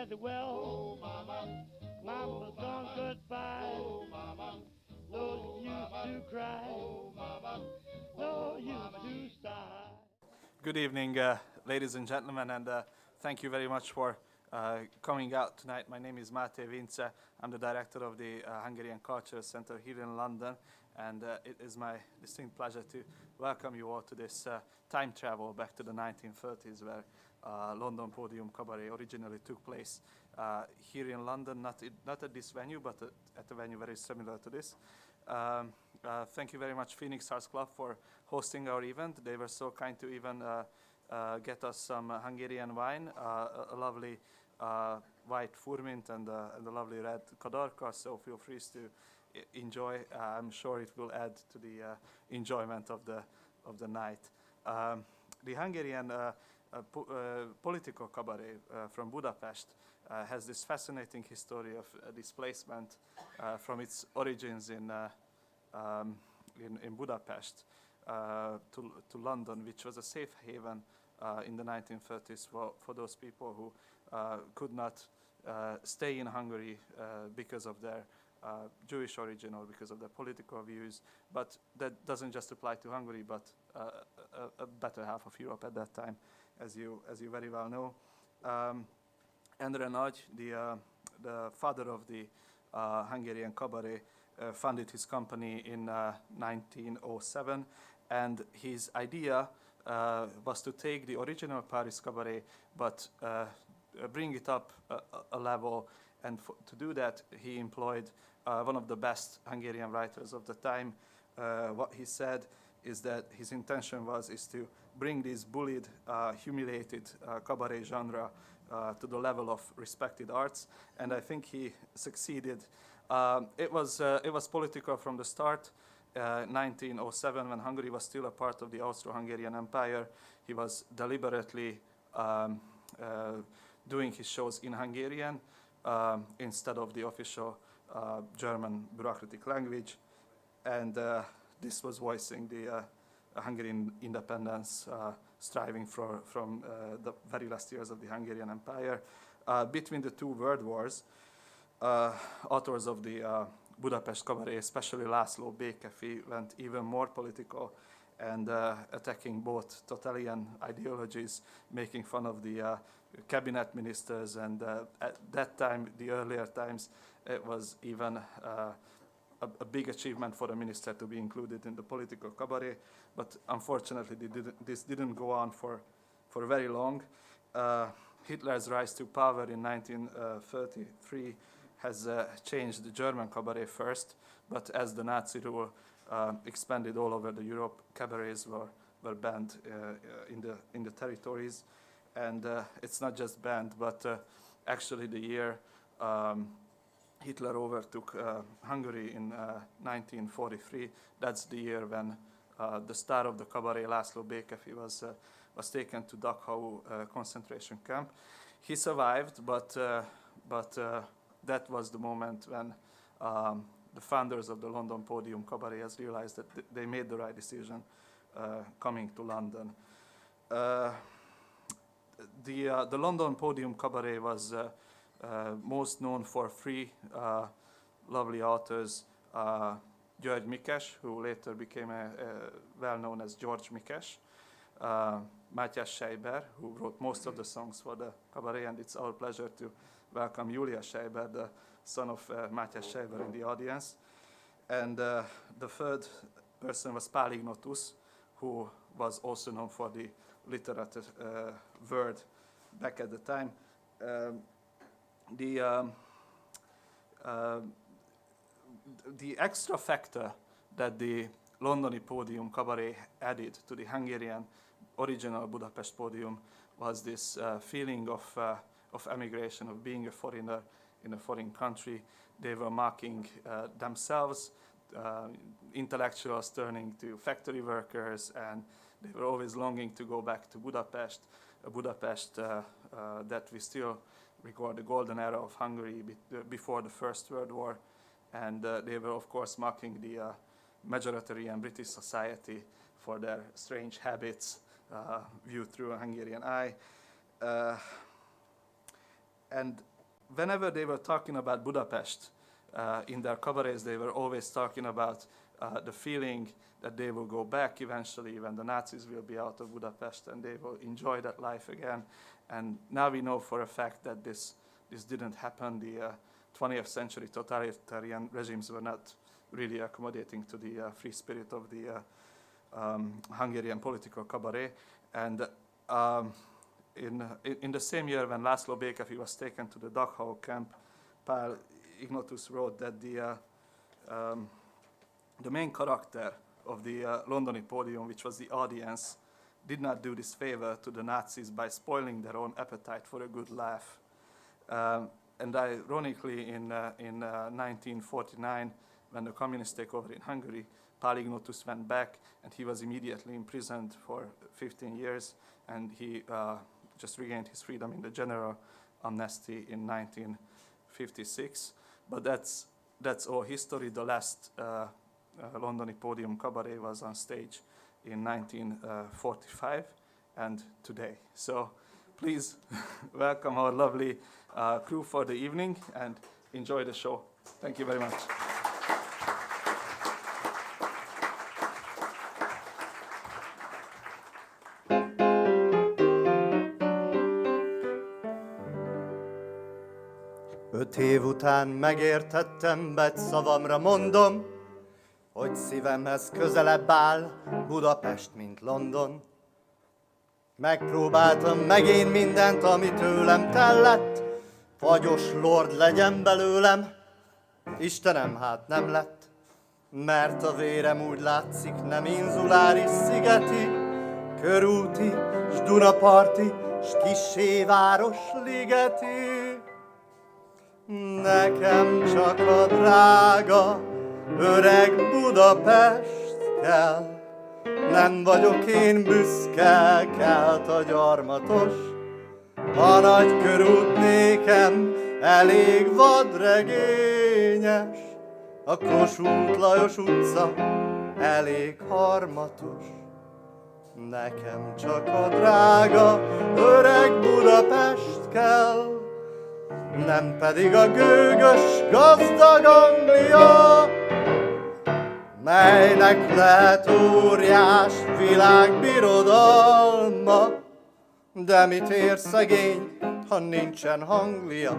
fare thee well. Oh, mama. Mama's gone goodbye. Oh, mama. No use to cry. Oh, mama. No use to sigh. Good evening, ladies and gentlemen, and thank you very much for coming out tonight. My name is Máté Vince. I'm the director of the Hungarian Cultural Center here in London, and it is my distinct pleasure to welcome you all to this time travel back to the 1930s, where London Pódium Cabaret originally took place here in London, not at this venue, but at a venue very similar to this. Thank you very much, Phoenix Arts Club, for hosting our event. They were so kind to even get us some Hungarian wine, a lovely white furmint and a lovely red kadarka, so feel free to enjoy. I'm sure it will add to the enjoyment of the night. The Hungarian political cabaret from Budapest has this fascinating history of displacement from its origins in Budapest to London, which was a safe haven in the 1930s for those people who could not stay in Hungary because of their Jewish origin or because of their political views. But that doesn't just apply to Hungary, but a better half of Europe at that time, as you very well know. Endre Nagy, the father of the Hungarian cabaret, founded his company in 1907, and his idea was to take the original Paris cabaret but bring it up a level, and to do that he employed one of the best Hungarian writers of the time. What he said is that his intention is to bring this bullied, humiliated cabaret genre to the level of respected arts, and I think he succeeded. It was political from the start. 1907, when Hungary was still a part of the Austro-Hungarian Empire, he was deliberately doing his shows in Hungarian instead of the official German bureaucratic language, and this was voicing the Hungarian independence, striving from the very last years of the Hungarian Empire. Between the two world wars, authors of the Budapest cabaret, especially László Békeffi, went even more political and attacking both totalitarian ideologies, making fun of the cabinet ministers, and at that time, the earlier times, it was even a big achievement for a minister to be included in the political cabaret, but unfortunately this didn't go on for very long. Hitler's rise to power in 1933 has changed the German cabaret first, but as the Nazi rule expanded all over the Europe, cabarets were banned in the territories, and it's not just banned, but actually the year Hitler overtook Hungary in 1943. That's the year when the star of the cabaret, László Békeffi, was taken to Dachau concentration camp. He survived, but that was the moment when the founders of the London Pódium Cabaret has realized that they made the right decision coming to London. The London Pódium Cabaret was most known for three lovely authors, György Mikes, who later became well known as George Mikes, Mátyás Seiber, who wrote most of the songs for the cabaret, and it's our pleasure to welcome Julia Seiber, the son of Mátyás Seiber, in the audience. And the third person was Pál Ignotus, who was also known for the literate word back at the time. The extra factor that the Londoni Pódium Cabaret added to the Hungarian original Budapest Podium was this feeling of emigration, of being a foreigner in a foreign country. They were mocking themselves, intellectuals turning to factory workers, and they were always longing to go back to Budapest, a Budapest that we still record the golden era of Hungary before the First World War. And they were, of course, mocking the majoritarian British society for their strange habits viewed through a Hungarian eye. And whenever they were talking about Budapest in their cabarets, they were always talking about the feeling that they will go back eventually when the Nazis will be out of Budapest and they will enjoy that life again. And now we know for a fact that this didn't happen. The 20th century totalitarian regimes were not really accommodating to the free spirit of the Hungarian political cabaret. And in the same year when László Békeffi was taken to the Dachau camp, Pál Ignotus wrote that the main character of the Londoni Pódium, which was the audience, did not do this favor to the Nazis by spoiling their own appetite for a good laugh. And ironically, in 1949, when the communists take over in Hungary, Pál Ignotus went back and he was immediately imprisoned for 15 years, and he just regained his freedom in the general amnesty in 1956. But that's all history. The last Londoni Pódium Cabaret was on stage in 1945 and today. So please welcome our lovely crew for the evening and enjoy the show. Thank you very much. Öt év után megértettem, bet szavamra mondom, hogy szívemhez közelebb áll Budapest, mint London. Megpróbáltam meg én mindent, ami tőlem tellett, fagyos lord legyen belőlem, Istenem, hát nem lett, mert a vérem úgy látszik nem inzuláris szigeti, körúti, s Dunaparti, s kissé város ligeti. Nekem csak a drága, öreg Budapest kell, nem vagyok én büszke, kelt a gyarmatos. A nagy körút nékem elég vadregényes, a Kossuth Lajos utca elég harmatos. Nekem csak a drága, öreg Budapest kell, nem pedig a gőgös, gazdag Anglia, melynek lehet óriás világbirodalma, de mit ér szegény, ha nincsen hanglia?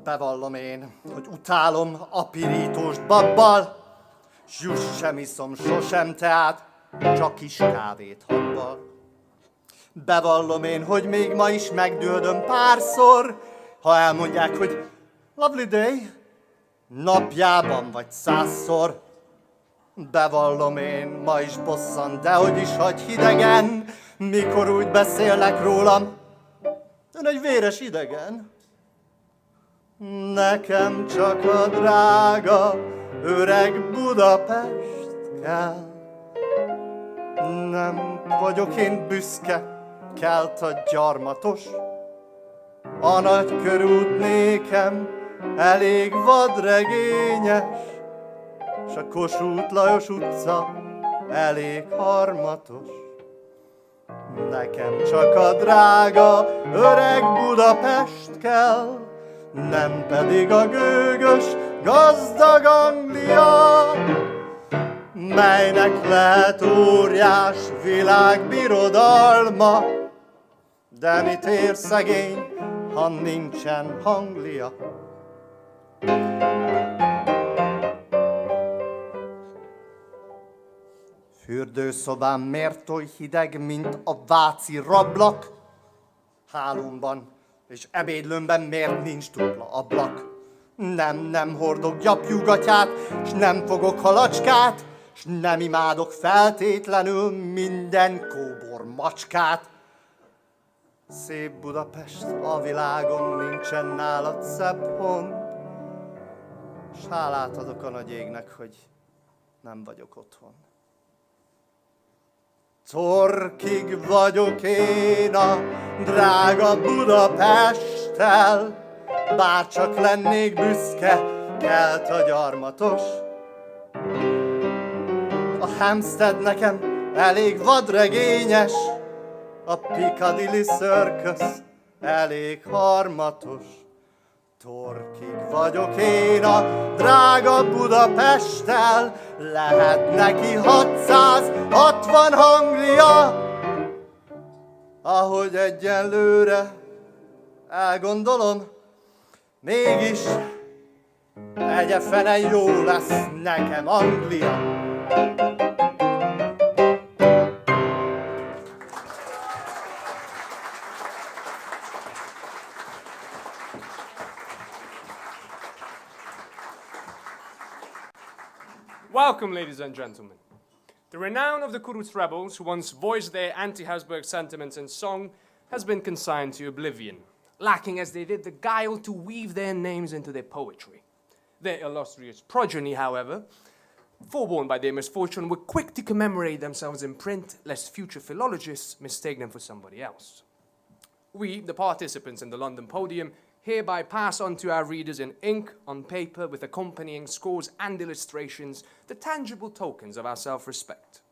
Bevallom én, hogy utálom a pirítóst babbal, s just sem iszom sosem teát, csak kis kávét habbal. Bevallom én, hogy még ma is megdődöm párszor, ha elmondják, hogy lovely day, napjában vagy 100-szor. Bevallom én, ma is bosszant, de hogy is hagy hidegen, mikor úgy beszélnek rólam, ön egy véres idegen. Nekem csak a drága, öreg Budapest kell. Nem vagyok én büszke, kelt a gyarmatos. A nagy körút nékem elég vadregényes, s a Kossuth Lajos utca elég harmatos. Nekem csak a drága, öreg Budapest kell, nem pedig a gőgös, gazdag Anglia, melynek lehet óriás világbirodalma, de mit ér szegény, ha nincsen hanglia? Fürdőszobám miért oly hideg, mint a váci rablak? Hálómban és ebédlőmben miért nincs dupla ablak? Nem hordok gyapjúgatyát, s nem fogok halacskát, s nem imádok feltétlenül minden kóbor macskát. Szép Budapest, a világon nincsen nálad szebb hont, s hálát adok a nagy égnek, hogy nem vagyok otthon. Torkig vagyok én a drága Budapesttel, bárcsak lennék büszke, kelt a gyarmatos. A Hampstead nekem elég vadregényes, A Piccadilly Circus elég harmatos. Torkig vagyok én a drága Budapesttel, lehet neki 660 hanglia. Ahogy egyenlőre elgondolom, mégis egye fene jó lesz nekem Anglia. Welcome, ladies and gentlemen. The renown of the Kuruz rebels, who once voiced their anti-Habsburg sentiments in song, has been consigned to oblivion, lacking as they did the guile to weave their names into their poetry. Their illustrious progeny, however, forewarned by their misfortune, were quick to commemorate themselves in print, lest future philologists mistake them for somebody else. We, the participants in the London Podium, hereby pass on to our readers in ink, on paper, with accompanying scores and illustrations, the tangible tokens of our self-respect.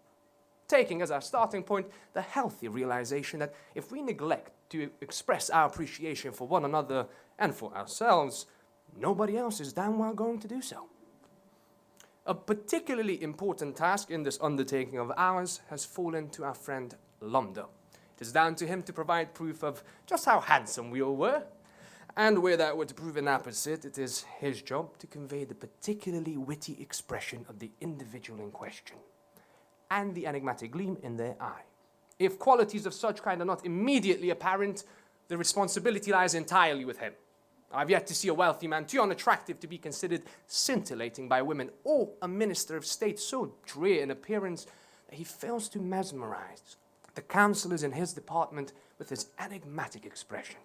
Taking as our starting point the healthy realization that if we neglect to express our appreciation for one another and for ourselves, nobody else is damn well going to do so. A particularly important task in this undertaking of ours has fallen to our friend Londo. It is down to him to provide proof of just how handsome we all were, and where that were to prove an opposite, it is his job to convey the particularly witty expression of the individual in question, and the enigmatic gleam in their eye. If qualities of such kind are not immediately apparent, the responsibility lies entirely with him. I've yet to see a wealthy man too unattractive to be considered scintillating by women, or a minister of state so drear in appearance that he fails to mesmerize the councillors in his department with his enigmatic expression.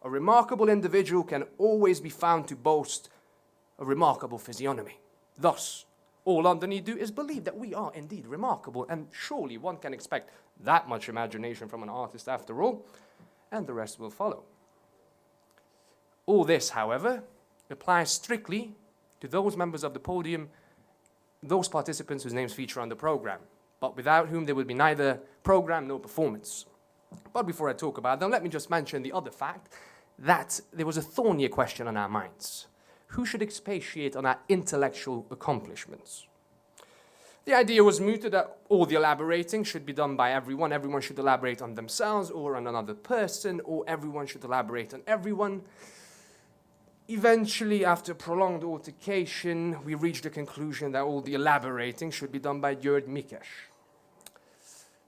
A remarkable individual can always be found to boast a remarkable physiognomy. Thus, all London need do is believe that we are indeed remarkable, and surely one can expect that much imagination from an artist after all, and the rest will follow. All this, however, applies strictly to those members of the podium, those participants whose names feature on the program, but without whom there will be neither program nor performance. But before I talk about them, let me just mention the other fact that there was a thornier question on our minds. Who should expatiate on our intellectual accomplishments? The idea was mooted that all the elaborating should be done by everyone. Everyone should elaborate on themselves or on another person, or everyone should elaborate on everyone. Eventually, after prolonged altercation, we reached the conclusion that all the elaborating should be done by György Mikes.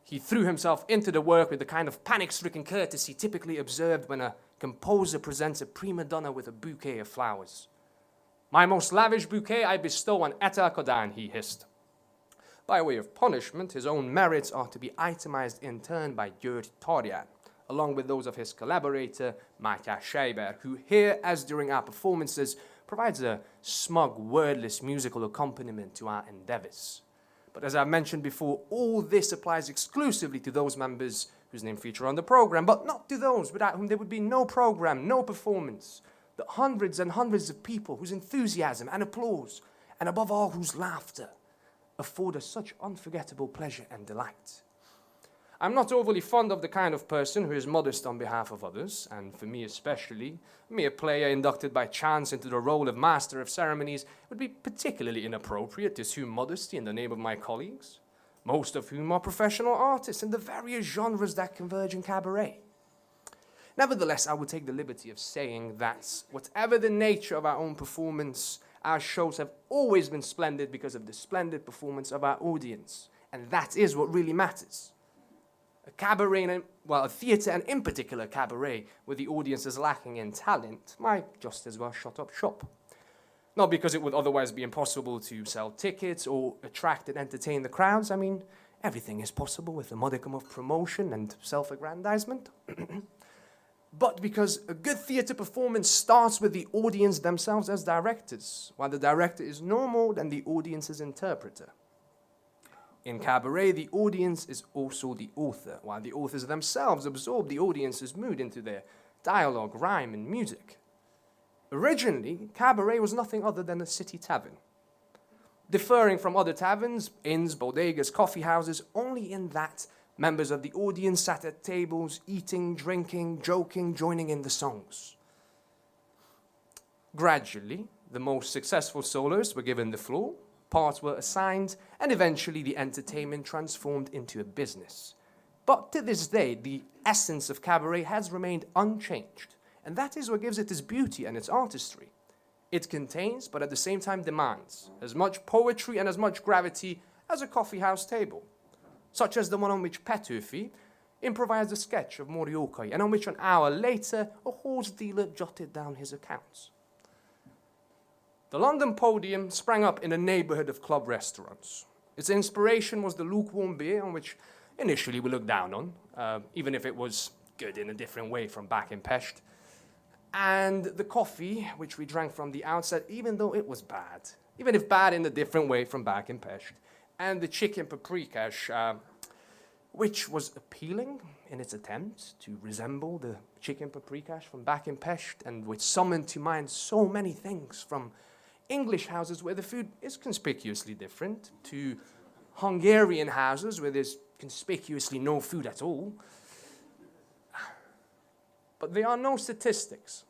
He threw himself into the work with the kind of panic-stricken courtesy typically observed when a composer presents a prima donna with a bouquet of flowers. "My most lavish bouquet I bestow on Etta Kodan," he hissed. By way of punishment, his own merits are to be itemized in turn by György Tarján, along with those of his collaborator, Mátyás Seiber, who here, as during our performances, provides a smug, wordless musical accompaniment to our endeavors. But as I've mentioned before, all this applies exclusively to those members whose name feature on the program, but not to those without whom there would be no program, no performance. The hundreds and hundreds of people whose enthusiasm and applause, and above all whose laughter, afford us such unforgettable pleasure and delight. I'm not overly fond of the kind of person who is modest on behalf of others, and for me especially, a mere player inducted by chance into the role of master of ceremonies would be particularly inappropriate to assume modesty in the name of my colleagues, most of whom are professional artists in the various genres that converge in cabaret. Nevertheless, I will take the liberty of saying that, whatever the nature of our own performance, our shows have always been splendid because of the splendid performance of our audience, and that is what really matters. A cabaret, a theatre, and in particular cabaret, where the audience is lacking in talent, might just as well shut up shop. Not because it would otherwise be impossible to sell tickets or attract and entertain the crowds. I mean, everything is possible with a modicum of promotion and self-aggrandizement. But because a good theatre performance starts with the audience themselves as directors, while the director is no more than the audience's interpreter. In cabaret, the audience is also the author, while the authors themselves absorb the audience's mood into their dialogue, rhyme, and music. Originally, cabaret was nothing other than a city tavern, differing from other taverns, inns, bodegas, coffee houses, only in that, Members of the audience sat at tables, eating, drinking, joking, joining in the songs. Gradually, the most successful soloists were given the floor, parts were assigned, and eventually the entertainment transformed into a business. But to this day, the essence of cabaret has remained unchanged, and that is what gives it its beauty and its artistry. It contains, but at the same time demands, as much poetry and as much gravity as a coffee house table, such as the one on which Petőfi improvised a sketch of Moriokai, and on which an hour later a horse dealer jotted down his accounts. The London Podium sprang up in a neighbourhood of club restaurants. Its inspiration was the lukewarm beer on which initially we looked down on, even if it was good in a different way from back in Pest, and the coffee, which we drank from the outset, even though it was bad, even if bad in a different way from back in Pest, and the chicken paprikash, which was appealing in its attempt to resemble the chicken paprikash from back in Pest, and which summoned to mind so many things from English houses where the food is conspicuously different to Hungarian houses where there's conspicuously no food at all. But there are no statistics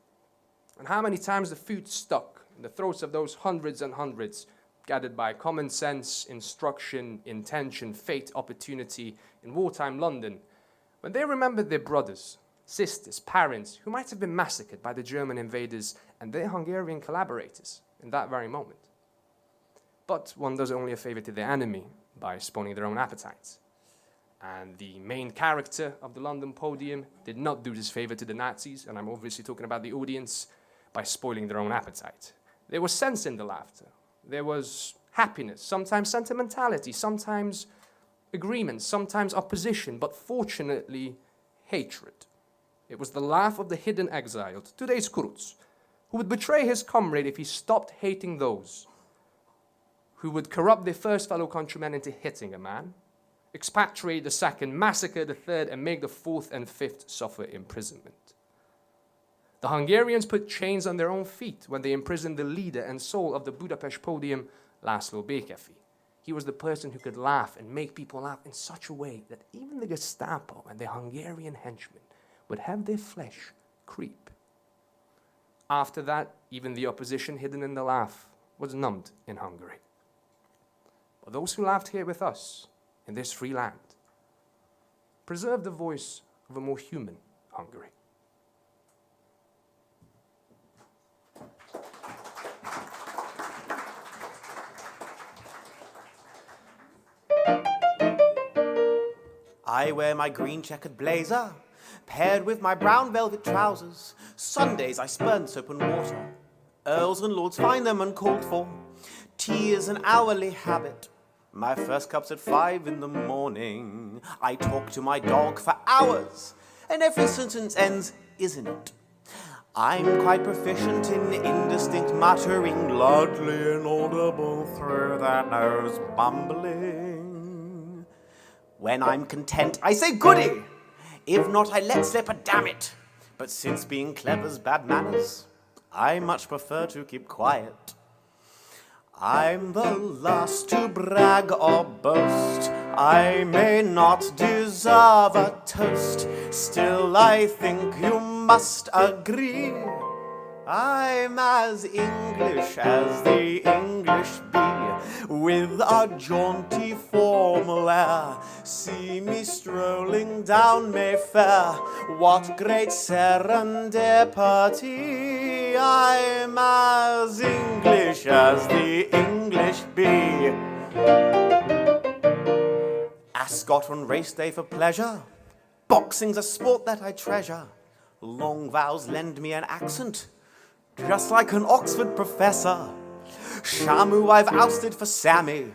on how many times the food stuck in the throats of those hundreds and hundreds gathered by common sense, instruction, intention, fate, opportunity in wartime London, when they remembered their brothers, sisters, parents who might have been massacred by the German invaders and their Hungarian collaborators in that very moment. But one does only a favor to their enemy by spoiling their own appetites. And the main character of the London Podium did not do this favor to the Nazis, and I'm obviously talking about the audience, by spoiling their own appetite. There was sense in the laughter. There was happiness, sometimes sentimentality, sometimes agreement, sometimes opposition, but fortunately, hatred. It was the laugh of the hidden exiled, today's Kuruc, who would betray his comrade if he stopped hating those who would corrupt their first fellow countrymen into hitting a man, expatriate the second, massacre the third, and make the fourth and fifth suffer imprisonment. The Hungarians put chains on their own feet when they imprisoned the leader and soul of the Budapest Podium, László Békeffi. He was the person who could laugh and make people laugh in such a way that even the Gestapo and their Hungarian henchmen would have their flesh creep. After that, even the opposition hidden in the laugh was numbed in Hungary. But those who laughed here with us, in this free land, preserved the voice of a more human Hungary. I wear my green checkered blazer, paired with my brown velvet trousers. Sundays I spurn soap and water. Earls and lords find them uncalled for. Tea is an hourly habit. My first cup's at 5 in the morning. I talk to my dog for hours, and every sentence ends, isn't it? I'm quite proficient in indistinct muttering, largely inaudible through that nose bumbling. When I'm content, I say goody. If not, I let slip a damn it. But since being clever's bad manners, I much prefer to keep quiet. I'm the last to brag or boast. I may not deserve a toast. Still, I think you must agree I'm as English as the English be, with a jaunty formal air. See me strolling down Mayfair, what great serendipity. I'm as English as the English be. Ascot on race day for pleasure, boxing's a sport that I treasure. Long vowels lend me an accent, just like an Oxford professor. Shamu I've ousted for Sammy.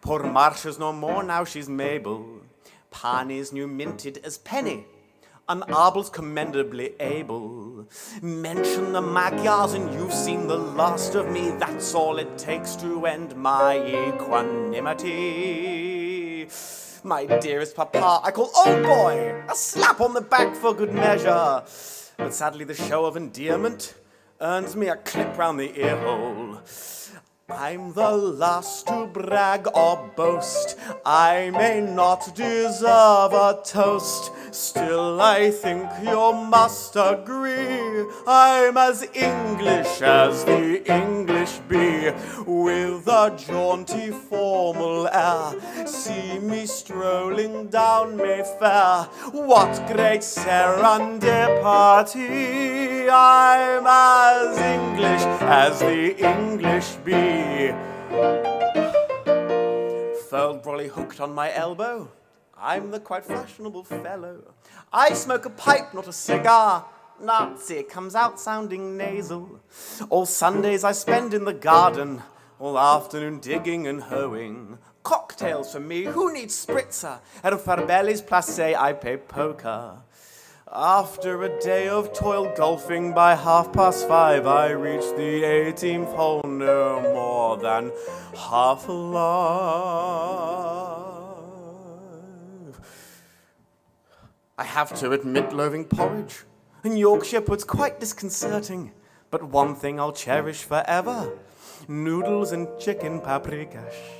Poor Marcia's no more, now she's Mabel. Panis new minted as Penny, and Abel's commendably able. Mention the Magyars and you've seen the last of me. That's all it takes to end my equanimity. My dearest papa, I call old boy, a slap on the back for good measure. But sadly the show of endearment earns me a clip round the ear hole. I'm the last to brag or boast. I may not deserve a toast. Still I think you must agree I'm as English as the English be. With a jaunty formal air, see me strolling down Mayfair. What great serendipity! I'm as English as the English be. Felt brolly hooked on my elbow. I'm the quite fashionable fellow. I smoke a pipe, not a cigar. Nazi comes out sounding nasal. All Sundays I spend in the garden, all afternoon digging and hoeing. Cocktails for me, who needs spritzer? At Farbelli's Place I play poker. After a day of toil golfing, by 5:30 I reach the 18th hole, no more than half alive. I have to admit loathing porridge, and Yorkshire pudd's quite disconcerting, but one thing I'll cherish forever, noodles and chicken paprikash.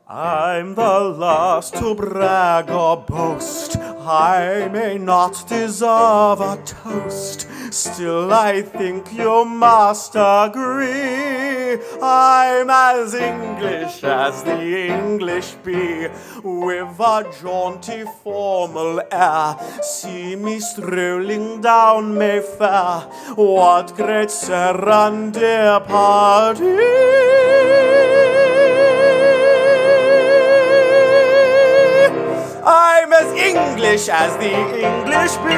I'm the last to brag or boast. I may not deserve a toast. Still I think you must agree I'm as English as the English be. With a jaunty formal air, see me strolling down Mayfair. What great serendipity! I'm as English as the English be.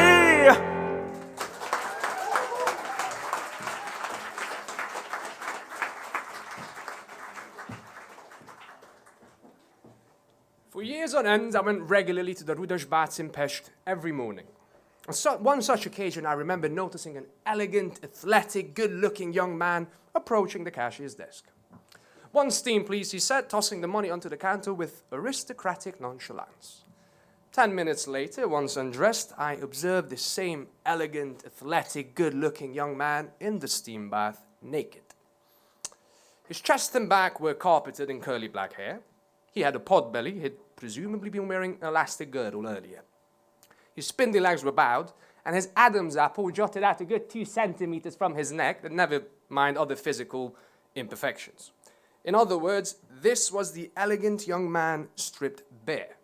For years on end, I went regularly to the Rudolfsbad in Pest every morning. On one such occasion, I remember noticing an elegant, athletic, good-looking young man approaching the cashier's desk. "One steam, please," he said, tossing the money onto the counter with aristocratic nonchalance. 10 minutes later, once undressed, I observed the same elegant, athletic, good-looking young man in the steam bath, naked. His chest and back were carpeted in curly black hair. He had a pot belly. He'd presumably been wearing an elastic girdle earlier. His spindly legs were bowed, and his Adam's apple jutted out a good 2 centimeters from his neck, never mind other physical imperfections. In other words, this was the elegant young man stripped bare.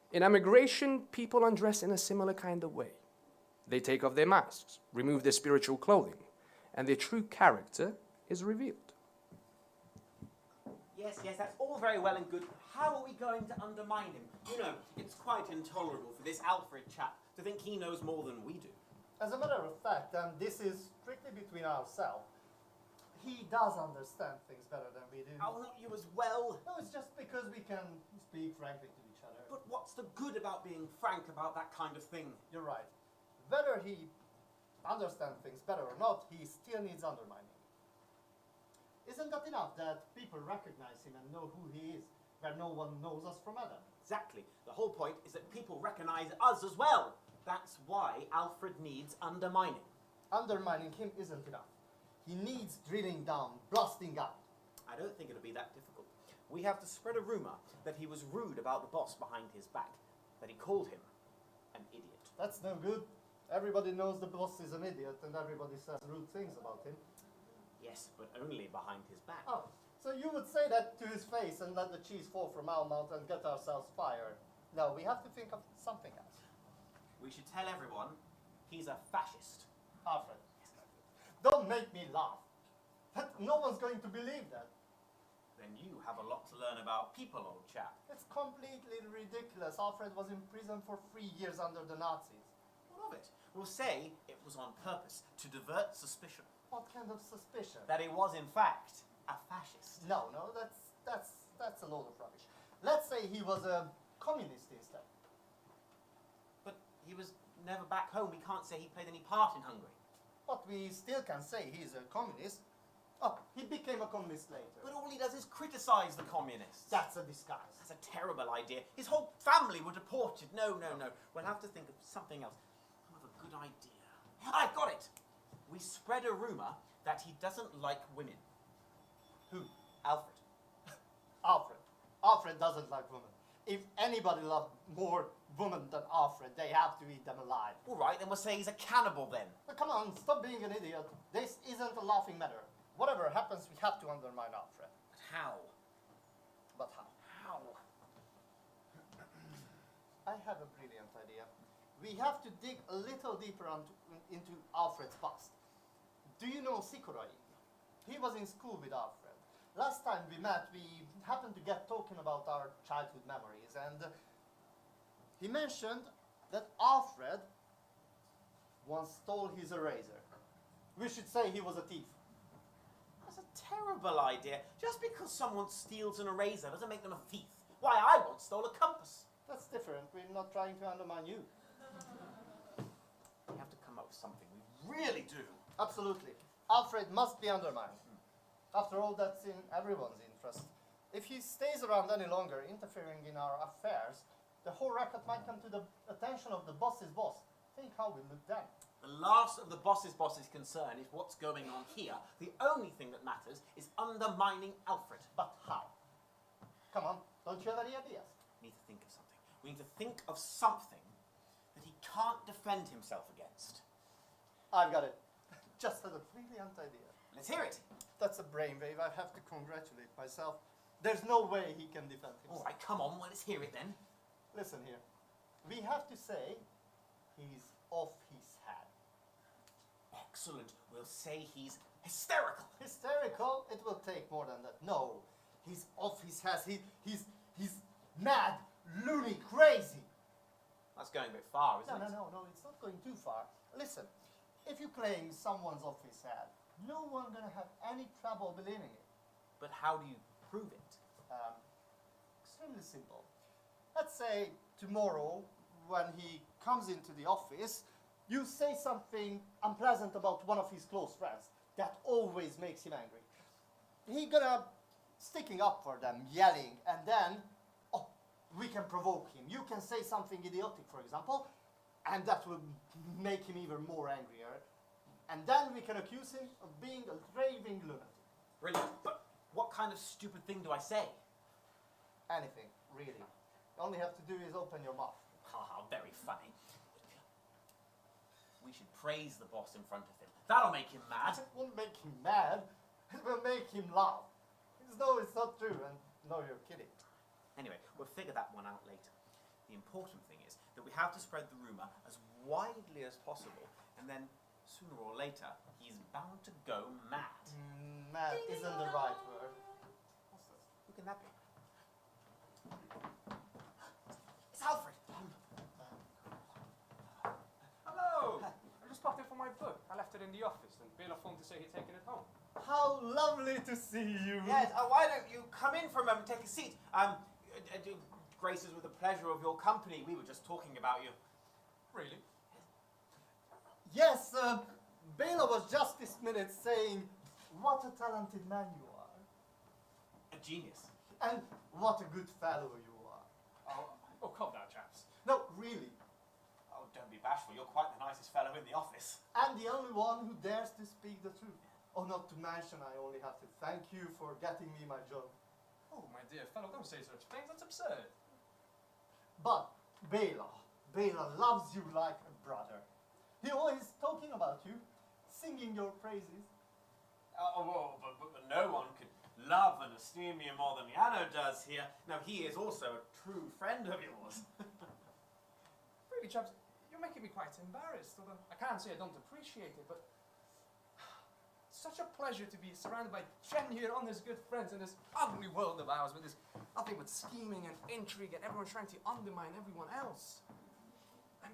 In emigration, people undress in a similar kind of way. They take off their masks, remove their spiritual clothing, and their true character is revealed. Yes, that's all very well and good. How are we going to undermine him? You know, it's quite intolerable for this Alfred chap to think he knows more than we do. As a matter of fact, and this is strictly between ourselves, he does understand things better than we do. Oh, not you as well. No, it's just because we can speak frankly to each other. But what's the good about being frank about that kind of thing? You're right. Whether he understands things better or not, he still needs undermining. Isn't that enough that people recognize him and know who he is, where no one knows us from Adam? Exactly. The whole point is that people recognize us as well. That's why Alfred needs undermining. Undermining him isn't enough. He needs drilling down, blasting out. I don't think it'll be that difficult. We have to spread a rumor that he was rude about the boss behind his back, that he called him an idiot. That's no good. Everybody knows the boss is an idiot and everybody says rude things about him. Yes, but only behind his back. Oh, so you would say that to his face and let the cheese fall from our mouth and get ourselves fired. No, we have to think of something else. We should tell everyone he's a fascist. Alfred, don't make me laugh. No one's going to believe that. Then you have a lot to learn about people, old chap. It's completely ridiculous. Alfred was in prison for 3 years under the Nazis. What of it? We'll say it was on purpose, to divert suspicion. What kind of suspicion? That he was, in fact, a fascist. No, that's a load of rubbish. Let's say he was a communist instead. But he was never back home. We can't say he played any part in Hungary. But we still can say he's a communist. Oh, he became a communist later. But all he does is criticize the communists. That's a disguise. That's a terrible idea. His whole family were deported. No. We'll have to think of something else. I have a good idea. I've got it! We spread a rumor that he doesn't like women. Alfred doesn't like women. If anybody loved more women than Alfred, they have to eat them alive. All right, then we'll say he's a cannibal then. But come on, stop being an idiot. This isn't a laughing matter. Whatever happens, we have to undermine Alfred. How? But how? How? I have a brilliant idea. We have to dig a little deeper into Alfred's past. Do you know Sikorai? He was in school with Alfred. Last time we met, we happened to get talking about our childhood memories, and he mentioned that Alfred once stole his eraser. We should say he was a thief. That's a terrible idea. Just because someone steals an eraser doesn't make them a thief. Why, I once stole a compass. That's different. We're not trying to undermine you. We have to come up with something. We really do. Absolutely. Alfred must be undermined. After all, that's in everyone's interest. If he stays around any longer, interfering in our affairs, the whole racket might come to the attention of the boss's boss. Think how we look then. The last of the boss's concern is what's going on here. The only thing that matters is undermining Alfred. But how? Come on, don't you have any ideas? We need to think of something. We need to think of something that he can't defend himself against. I've got it. Just had a brilliant idea. Let's hear it. That's a brainwave. I have to congratulate myself. There's no way he can defend himself. All right, come on, well, let's hear it then. Listen here. We have to say he's off his head. Excellent. We'll say he's hysterical. Hysterical? It will take more than that. No. He's off his head. He's mad, loony, crazy. That's going a bit far, isn't it? No, it's not going too far. Listen, if you claim someone's off his head, no one's gonna have any trouble believing it. But how do you prove it? Extremely simple. Let's say tomorrow, when he comes into the office, you say something unpleasant about one of his close friends. That always makes him angry. He gonna sticking up for them, yelling, and then, we can provoke him. You can say something idiotic, for example, and that will make him even more angrier. And then we can accuse him of being a raving lunatic. Brilliant. But what kind of stupid thing do I say? Anything, really. All you have to do is open your mouth. Haha, very funny. We should praise the boss in front of him. That'll make him mad. It won't make him mad. It will make him laugh. No, it's not true, and no, you're kidding. Anyway, we'll figure that one out later. The important thing is that we have to spread the rumour as widely as possible, and then sooner or later, he's bound to go mad. Mad isn't the right word. What's this? Who can that be? It's Alfred! Hello! I just popped in for my book. I left it in the office, and Bela phoned to say he'd taken it home. How lovely to see you. Yes, why don't you come in for a moment, take a seat. Graces with the pleasure of your company. We were just talking about you. Really? Yes, Bela was just this minute saying, what a talented man you are. A genius. And what a good fellow you are. Oh, calm down, chaps. No, really. Oh, don't be bashful. You're quite the nicest fellow in the office. And the only one who dares to speak the truth. Oh, not to mention, I only have to thank you for getting me my job. Oh, my dear fellow, don't say such things. That's absurd. But Bela loves you like a brother. He always talking about you, singing your praises. But no one could love and esteem you more than Yano does here. Now, he is also a true friend of yours. Really, chaps, you're making me quite embarrassed. Although I can't say I don't appreciate it, but it's such a pleasure to be surrounded by genuine, honest, good friends in this ugly world of ours, with this nothing but scheming and intrigue, and everyone trying to undermine everyone else. I'm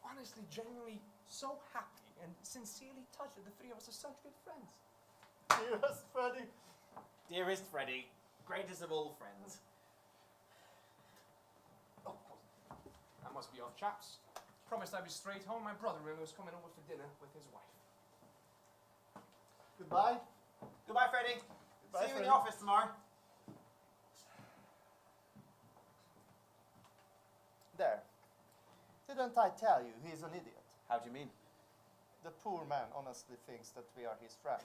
honestly, genuinely so happy and sincerely touched that the three of us are such good friends. Dearest Freddie. Dearest Freddie, greatest of all friends. Oh, I must be off, chaps. Promised I'd be straight home. My brother-in-law was coming over for dinner with his wife. Goodbye. Goodbye, Freddie. Goodbye, See you in Freddie. the office tomorrow. There. Didn't I tell you he's an idiot? How do you mean? The poor man honestly thinks that we are his friends.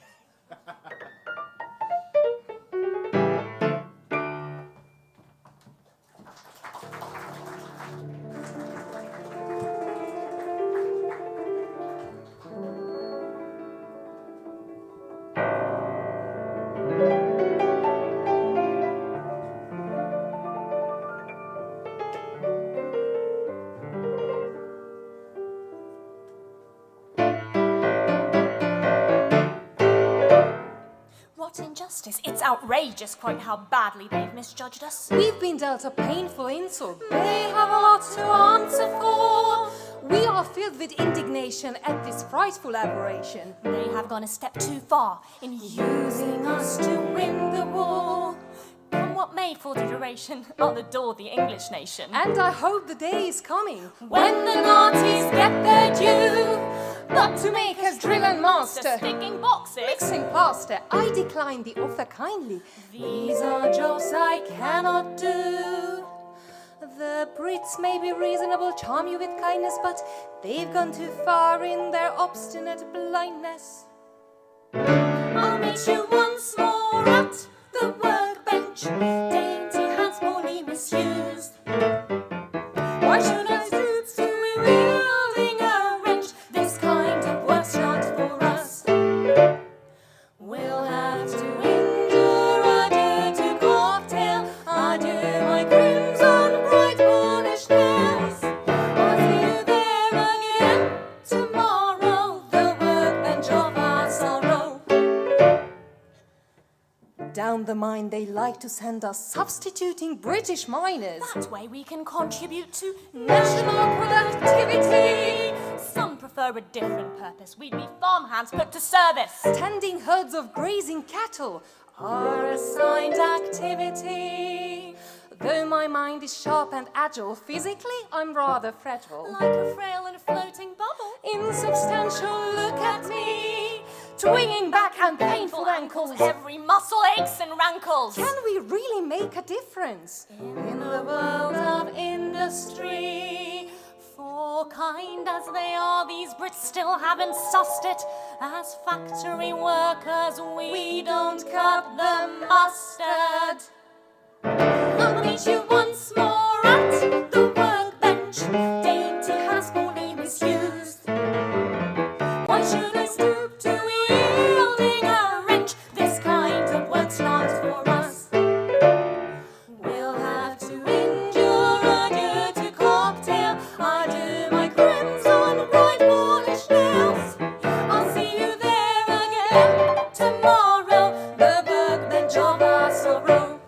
outrageous quite how badly they've misjudged us. We've been dealt a painful insult. They have a lot to answer for. We are filled with indignation at this frightful aberration. They have gone a step too far in using us to win the war. From what may for the duration, I'll adore the English nation. And I hope the day is coming when the Nazis get their due. But to make us drill and master, sticking boxes, mixing plaster, I decline the offer kindly. These are jobs I cannot do. The Brits may be reasonable, charm you with kindness, but they've gone too far in their obstinate blindness. I'll meet you once more at the workbench. Dainty hands morally misused. Why should I stoop to wielding a wrench? This kind of work's not for us. We'll have to endure adieu to cocktail, adieu my crimson bright polished nails. I'll see you there again tomorrow, the workbench of our sorrow. Down the mine they like to send us, substituting British miners. That way we can contribute to national productivity. Some prefer a different purpose. We'd be farmhands put to service. Tending herds of grazing cattle, our assigned activity. Though my mind is sharp and agile, physically I'm rather fragile. Like a frail and floating bubble. Insubstantial, look at me. Twinging back and painful ankles. Every muscle aches and rankles. Can we really make a difference in the world of industry? For kind as they are, these Brits still haven't sussed it. As factory workers, we don't cut the mustard. I'll meet you once more at the workbench. Dainty has morally misused. Why should I stoop to wielding a wrench? This kind of work's not for us. We'll have to endure adieu to cocktail, adieu my crimson bright polished nails. I'll see you there again tomorrow, the workbench of our sorrow.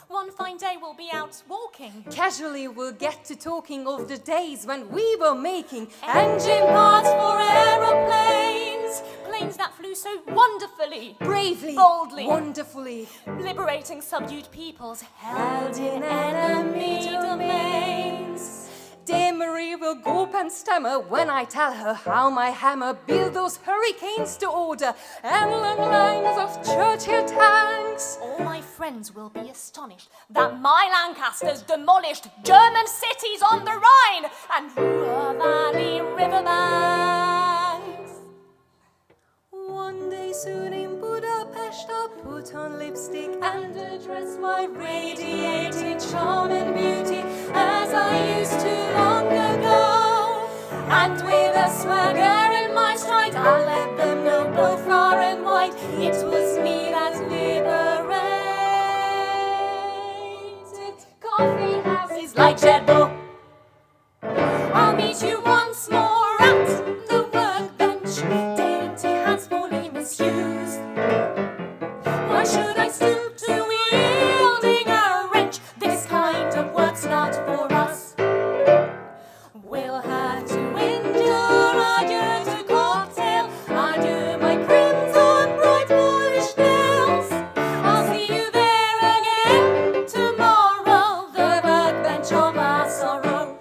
One fine day we'll be out walking. Casually we'll get to talking of the days when we were making engine parts for aeroplanes. Planes that flew so wonderfully, bravely, boldly, wonderfully, liberating subdued peoples held in enemy domains. Dear Marie will gulp and stammer when I tell her how my hammer built those hurricanes to order and long lines of Churchill tanks. All my friends will be astonished that my Lancasters demolished German cities on the Rhine and Ruhr Valley riverbanks. One day soon in Budapest I'll put on lipstick and address my radiating charm and beauty as I used to long ago. And with a swagger in my stride I'll let them know both far and wide it was me that liberated coffee houses like Jedburgh. I'll meet you once more at the workbench. Dainty hands morally misused. Why should I stoop to wielding a wrench? This kind of work's not for us. We'll have to endure adieu to cocktail, adieu my crimson bright polished nails. I'll see you there again tomorrow, the workbench of our sorrow.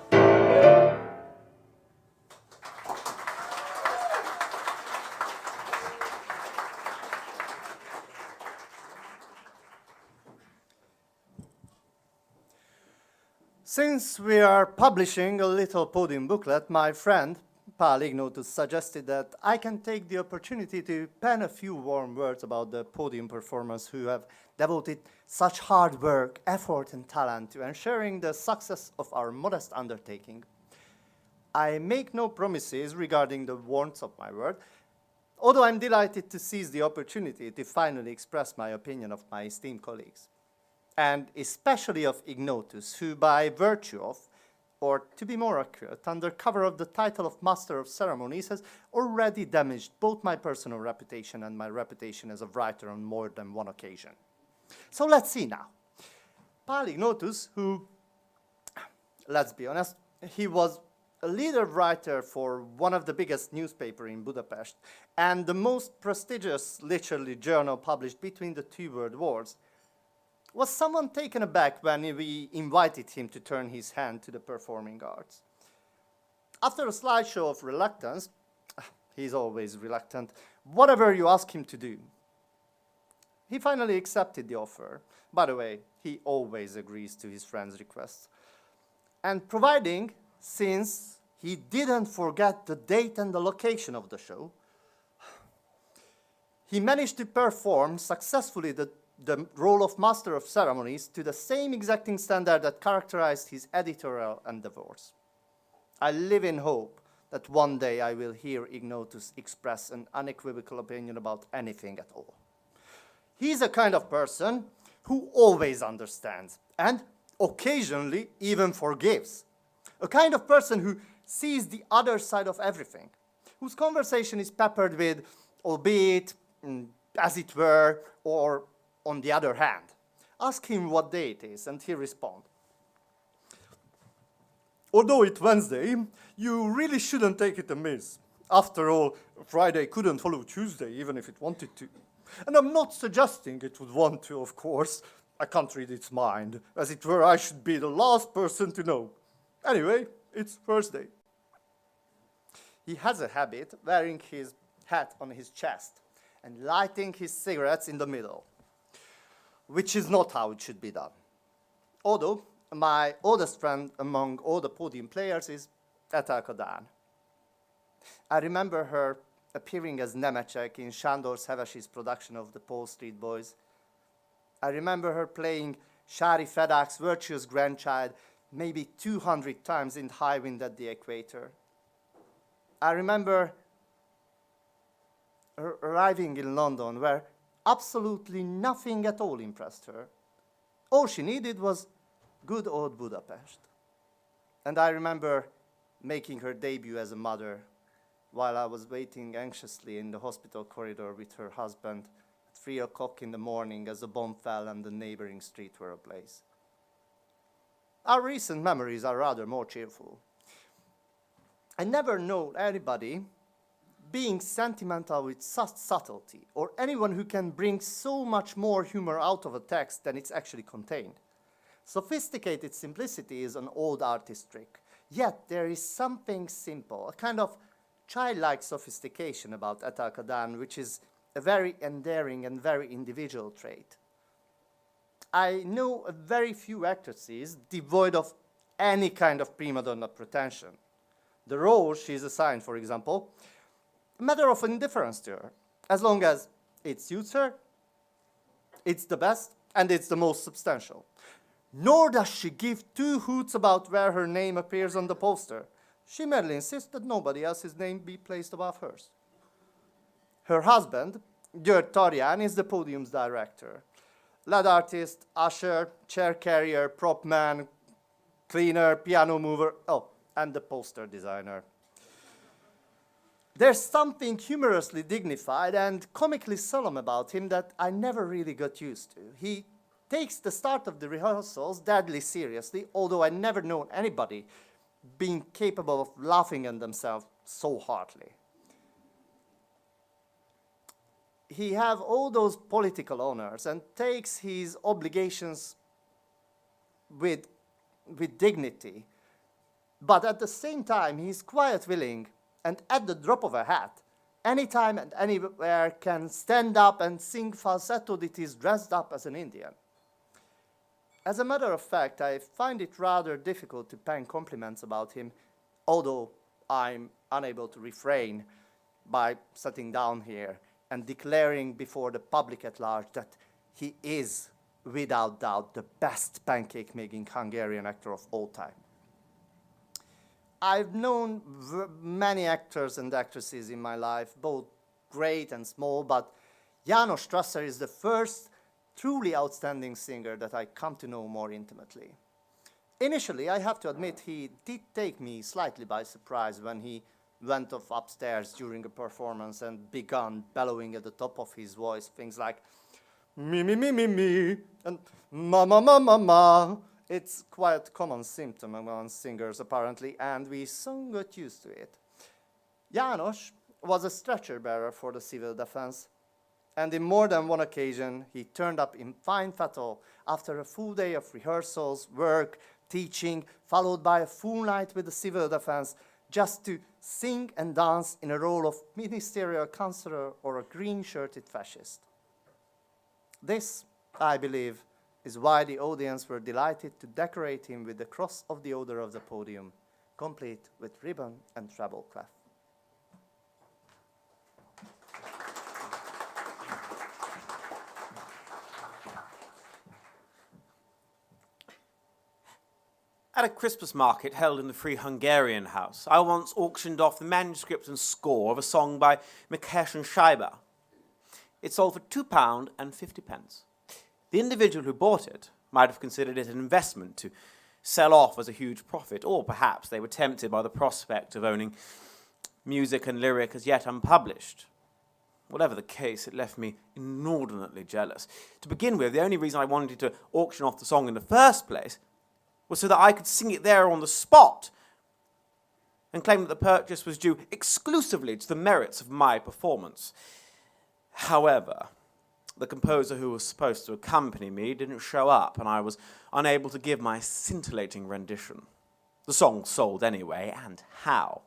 Since we are publishing a little podium booklet, my friend Pál Ignotus suggested that I can take the opportunity to pen a few warm words about the podium performers who have devoted such hard work, effort and talent to ensuring the success of our modest undertaking. I make no promises regarding the warmth of my word, although I'm delighted to seize the opportunity to finally express my opinion of my esteemed colleagues, and especially of Ignotus, who by virtue of or to be more accurate, under cover of the title of Master of Ceremonies, has already damaged both my personal reputation and my reputation as a writer on more than one occasion. So let's see now. Pál Ignotus, who, let's be honest, he was a leader writer for one of the biggest newspapers in Budapest and the most prestigious literary journal published between the two world wars, was somewhat taken aback when we invited him to turn his hand to the performing arts. After a slight show of reluctance, he's always reluctant, whatever you ask him to do, he finally accepted the offer. By the way, he always agrees to his friends' requests. And providing, since he didn't forget the date and the location of the show, he managed to perform successfully the role of Master of Ceremonies to the same exacting standard that characterized his editorial endeavors. I live in hope that one day I will hear Ignotus express an unequivocal opinion about anything at all. He's a kind of person who always understands and occasionally even forgives. A kind of person who sees the other side of everything, whose conversation is peppered with, albeit, as it were, or on the other hand. Ask him what day it is, and he'll respond. Although it's Wednesday, you really shouldn't take it amiss. After all, Friday couldn't follow Tuesday, even if it wanted to. And I'm not suggesting it would want to, of course. I can't read its mind. As it were, I should be the last person to know. Anyway, it's Thursday. He has a habit of wearing his hat on his chest and lighting his cigarettes in the middle, which is not how it should be done. Although, my oldest friend among all the podium players is Etelka Dan. I remember her appearing as Nemecek in Sándor Szevesyi's production of the Pole Street Boys. I remember her playing Sári Fedak's virtuous grandchild maybe 200 times in High Wind at the Equator. I remember her arriving in London where absolutely nothing at all impressed her. All she needed was good old Budapest. And I remember making her debut as a mother while I was waiting anxiously in the hospital corridor with her husband at 3 o'clock in the morning as a bomb fell and the neighboring street were ablaze. Our recent memories are rather more cheerful. I never know anybody being sentimental with such subtlety, or anyone who can bring so much more humor out of a text than it's actually contained. Sophisticated simplicity is an old artist trick, yet there is something simple, a kind of childlike sophistication about Etelka Dan, which is a very endearing and very individual trait. I know a very few actresses devoid of any kind of prima donna pretension. The role she is assigned, for example, a matter of indifference to her. As long as it suits her, it's the best and it's the most substantial. Nor does she give two hoots about where her name appears on the poster. She merely insists that nobody else's name be placed above hers. Her husband, György Tarján, is the podium's director. Lead artist, usher, chair carrier, prop man, cleaner, piano mover, and the poster designer. There's something humorously dignified and comically solemn about him that I never really got used to. He takes the start of the rehearsals deadly seriously, although I never known anybody being capable of laughing at themselves so heartily. He have all those political honors and takes his obligations with dignity, but at the same time he's quite willing, and at the drop of a hat, anytime and anywhere can stand up and sing falsetto that he's dressed up as an Indian. As a matter of fact, I find it rather difficult to pen compliments about him, although I'm unable to refrain by sitting down here and declaring before the public at large that he is, without doubt, the best pancake-making Hungarian actor of all time. I've known many actors and actresses in my life, both great and small, but János Strasser is the first truly outstanding singer that I come to know more intimately. Initially, I have to admit, he did take me slightly by surprise when he went off upstairs during a performance and began bellowing at the top of his voice things like me, me, me, me, me, and ma, ma, ma, ma, ma. It's quite a common symptom among singers, apparently, and we soon got used to it. János was a stretcher bearer for the civil defense, and in more than one occasion, he turned up in fine fettle after a full day of rehearsals, work, teaching, followed by a full night with the civil defense, just to sing and dance in a role of ministerial counselor or a green-shirted fascist. This, I believe, is why the audience were delighted to decorate him with the Cross of the Order of the Podium, complete with ribbon and treble clef. At a Christmas market held in the Free Hungarian House, I once auctioned off the manuscript and score of a song by Mátyás Seiber. It sold for £2.50. The individual who bought it might have considered it an investment to sell off as a huge profit, or perhaps they were tempted by the prospect of owning music and lyric as yet unpublished. Whatever the case, it left me inordinately jealous. To begin with, the only reason I wanted to auction off the song in the first place was so that I could sing it there on the spot and claim that the purchase was due exclusively to the merits of my performance. However, the composer who was supposed to accompany me didn't show up, and I was unable to give my scintillating rendition. The song sold anyway, and how?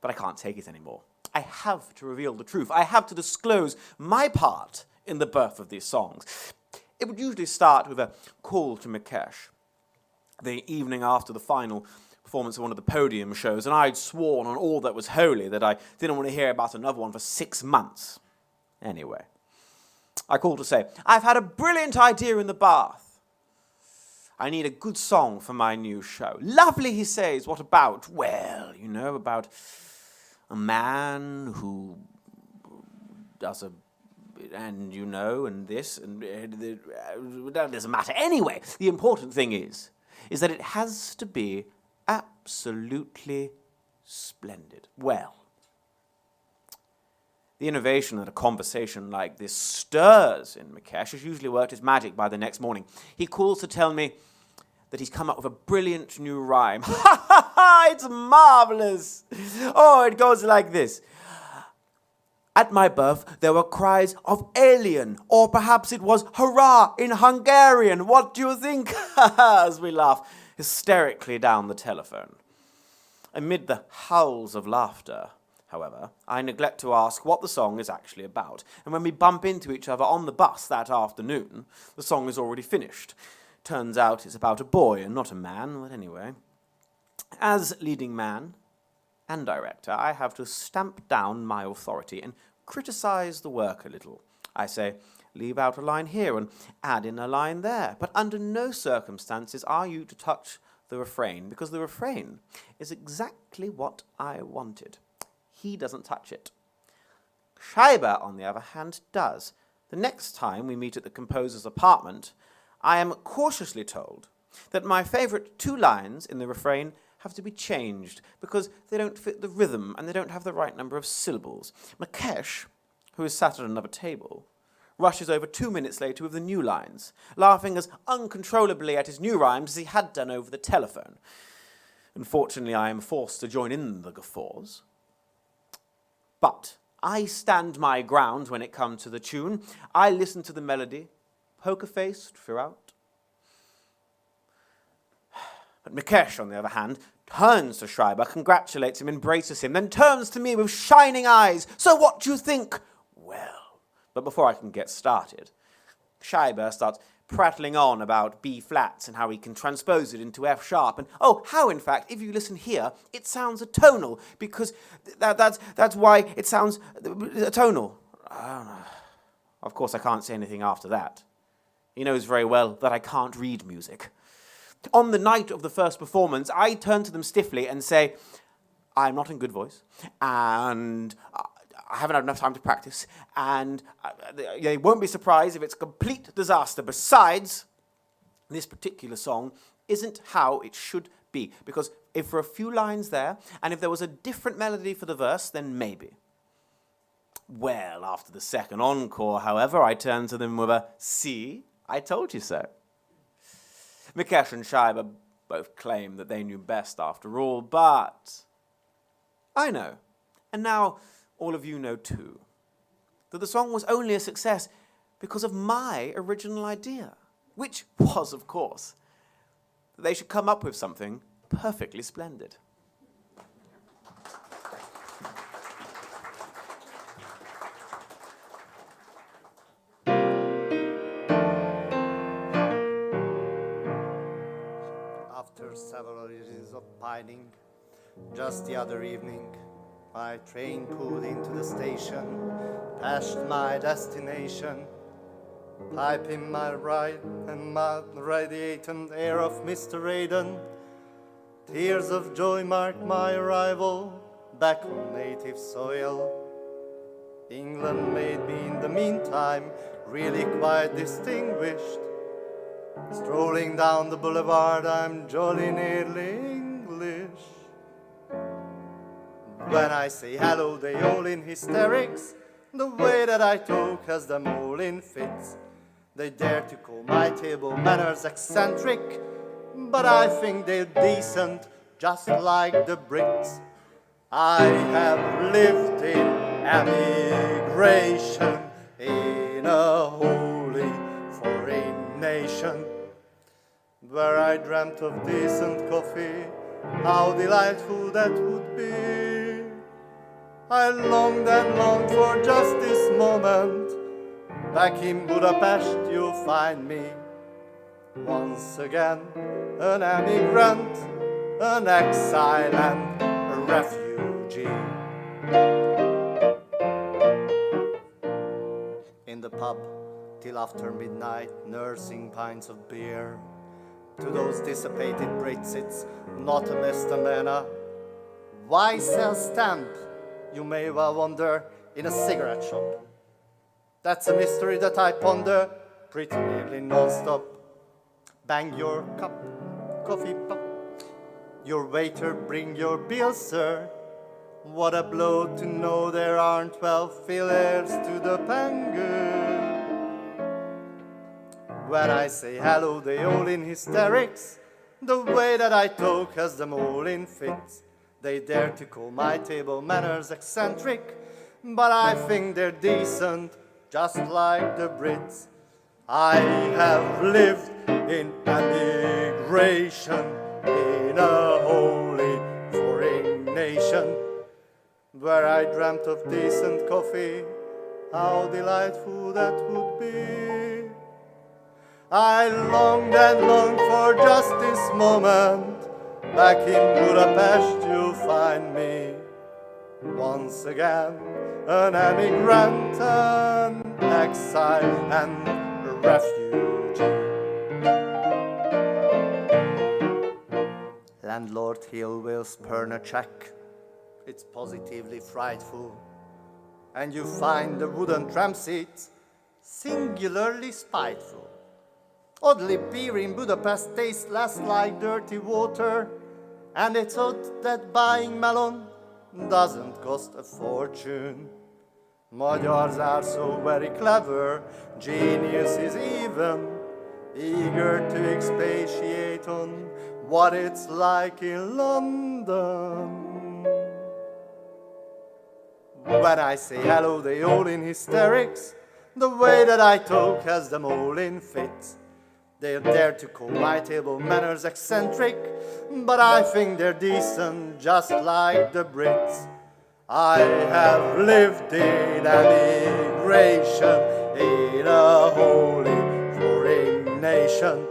But I can't take it anymore. I have to reveal the truth. I have to disclose my part in the birth of these songs. It would usually start with a call to Mátyás, the evening after the final performance of one of the podium shows, and I'd sworn on all that was holy that I didn't want to hear about another one for 6 months. Anyway, I called to say, I've had a brilliant idea in the bath. I need a good song for my new show. Lovely, he says. What about? Well, you know, about a man who does a, and you know, and this, and that doesn't matter. Anyway, the important thing is that it has to be absolutely splendid. Well, the innovation that a conversation like this stirs in Mátyás has usually worked its magic by the next morning. He calls to tell me that he's come up with a brilliant new rhyme. Ha ha ha! It's marvelous! Oh, it goes like this. At my birth, there were cries of alien, or perhaps it was hurrah in Hungarian. What do you think? As we laugh hysterically down the telephone. Amid the howls of laughter, however, I neglect to ask what the song is actually about. And when we bump into each other on the bus that afternoon, the song is already finished. Turns out it's about a boy and not a man, but anyway. As leading man and director, I have to stamp down my authority and criticize the work a little. I say, leave out a line here and add in a line there, but under no circumstances are you to touch the refrain, because the refrain is exactly what I wanted. He doesn't touch it. Seiber, on the other hand, does. The next time we meet at the composer's apartment, I am cautiously told that my favourite 2 lines in the refrain have to be changed because they don't fit the rhythm and they don't have the right number of syllables. Mátyás, who is sat at another table, rushes over 2 minutes later with the new lines, laughing as uncontrollably at his new rhymes as he had done over the telephone. Unfortunately, I am forced to join in the guffaws. But I stand my ground when it comes to the tune. I listen to the melody, poker-faced throughout. But Mátyás, on the other hand, turns to Seiber, congratulates him, embraces him, then turns to me with shining eyes. So what do you think? Well, but before I can get started, Seiber starts prattling on about B-flats and how he can transpose it into F-sharp. And, oh, how, in fact, if you listen here, it sounds atonal, because that's why it sounds atonal. Of course, I can't say anything after that. He knows very well that I can't read music. On the night of the first performance, I turn to them stiffly and say, I'm not in good voice, and I haven't had enough time to practice, and they won't be surprised if it's a complete disaster. Besides, this particular song isn't how it should be. Because if there are a few lines there, and if there was a different melody for the verse, then maybe. Well, after the second encore, however, I turned to them with a, "See, I told you so." Mátyás and Seiber both claimed that they knew best after all, but I know, and now all of you know too, that the song was only a success because of my original idea, which was, of course, that they should come up with something perfectly splendid. After several years of pining, just the other evening, my train pulled into the station, past my destination. Pipe in my right and mouth radiating air of Mr. Aiden. Tears of joy marked my arrival back on native soil. England made me in the meantime really quite distinguished. Strolling down the boulevard, I'm jolly nearly English. When I say hello, they all in hysterics. The way that I talk has them all in fits. They dare to call my table manners eccentric, but I think they're decent, just like the Brits. I have lived in emigration in a wholly foreign nation, where I dreamt of decent coffee, how delightful that would be. I longed and longed for just this moment. Back in Budapest you'll find me once again, an emigrant, an exile and a refugee. In the pub till after midnight, nursing pints of beer. To those dissipated Brits it's not a misdemeanor. Why sell stamp, you may well wonder, in a cigarette shop? That's a mystery that I ponder pretty nearly non-stop. Bang your cup, coffee pop. Your waiter, bring your bill, sir. What a blow to know there aren't 12 fillers to the pengu. When I say hello, they all in hysterics. The way that I talk has them all in fits. They dare to call my table manners eccentric, but I think they're decent, just like the Brits. I have lived in emigration in a wholly foreign nation, where I dreamt of decent coffee, how delightful that would be. I longed and longed for just this moment. Back in Budapest you'll find me once again, an emigrant, an exile and a refugee. Landlord Hill will spurn a check. It's positively frightful. And you find the wooden tram seats singularly spiteful. Oddly, beer in Budapest tastes less like dirty water, and it's odd that buying melon doesn't cost a fortune. Magyars are so very clever, genius is even eager to expatiate on what it's like in London. When I say hello, they all in hysterics. The way that I talk has them all in fits. They dare to call my table manners eccentric, but I think they're decent, just like the Brits. I have lived in emigration in a wholly foreign nation,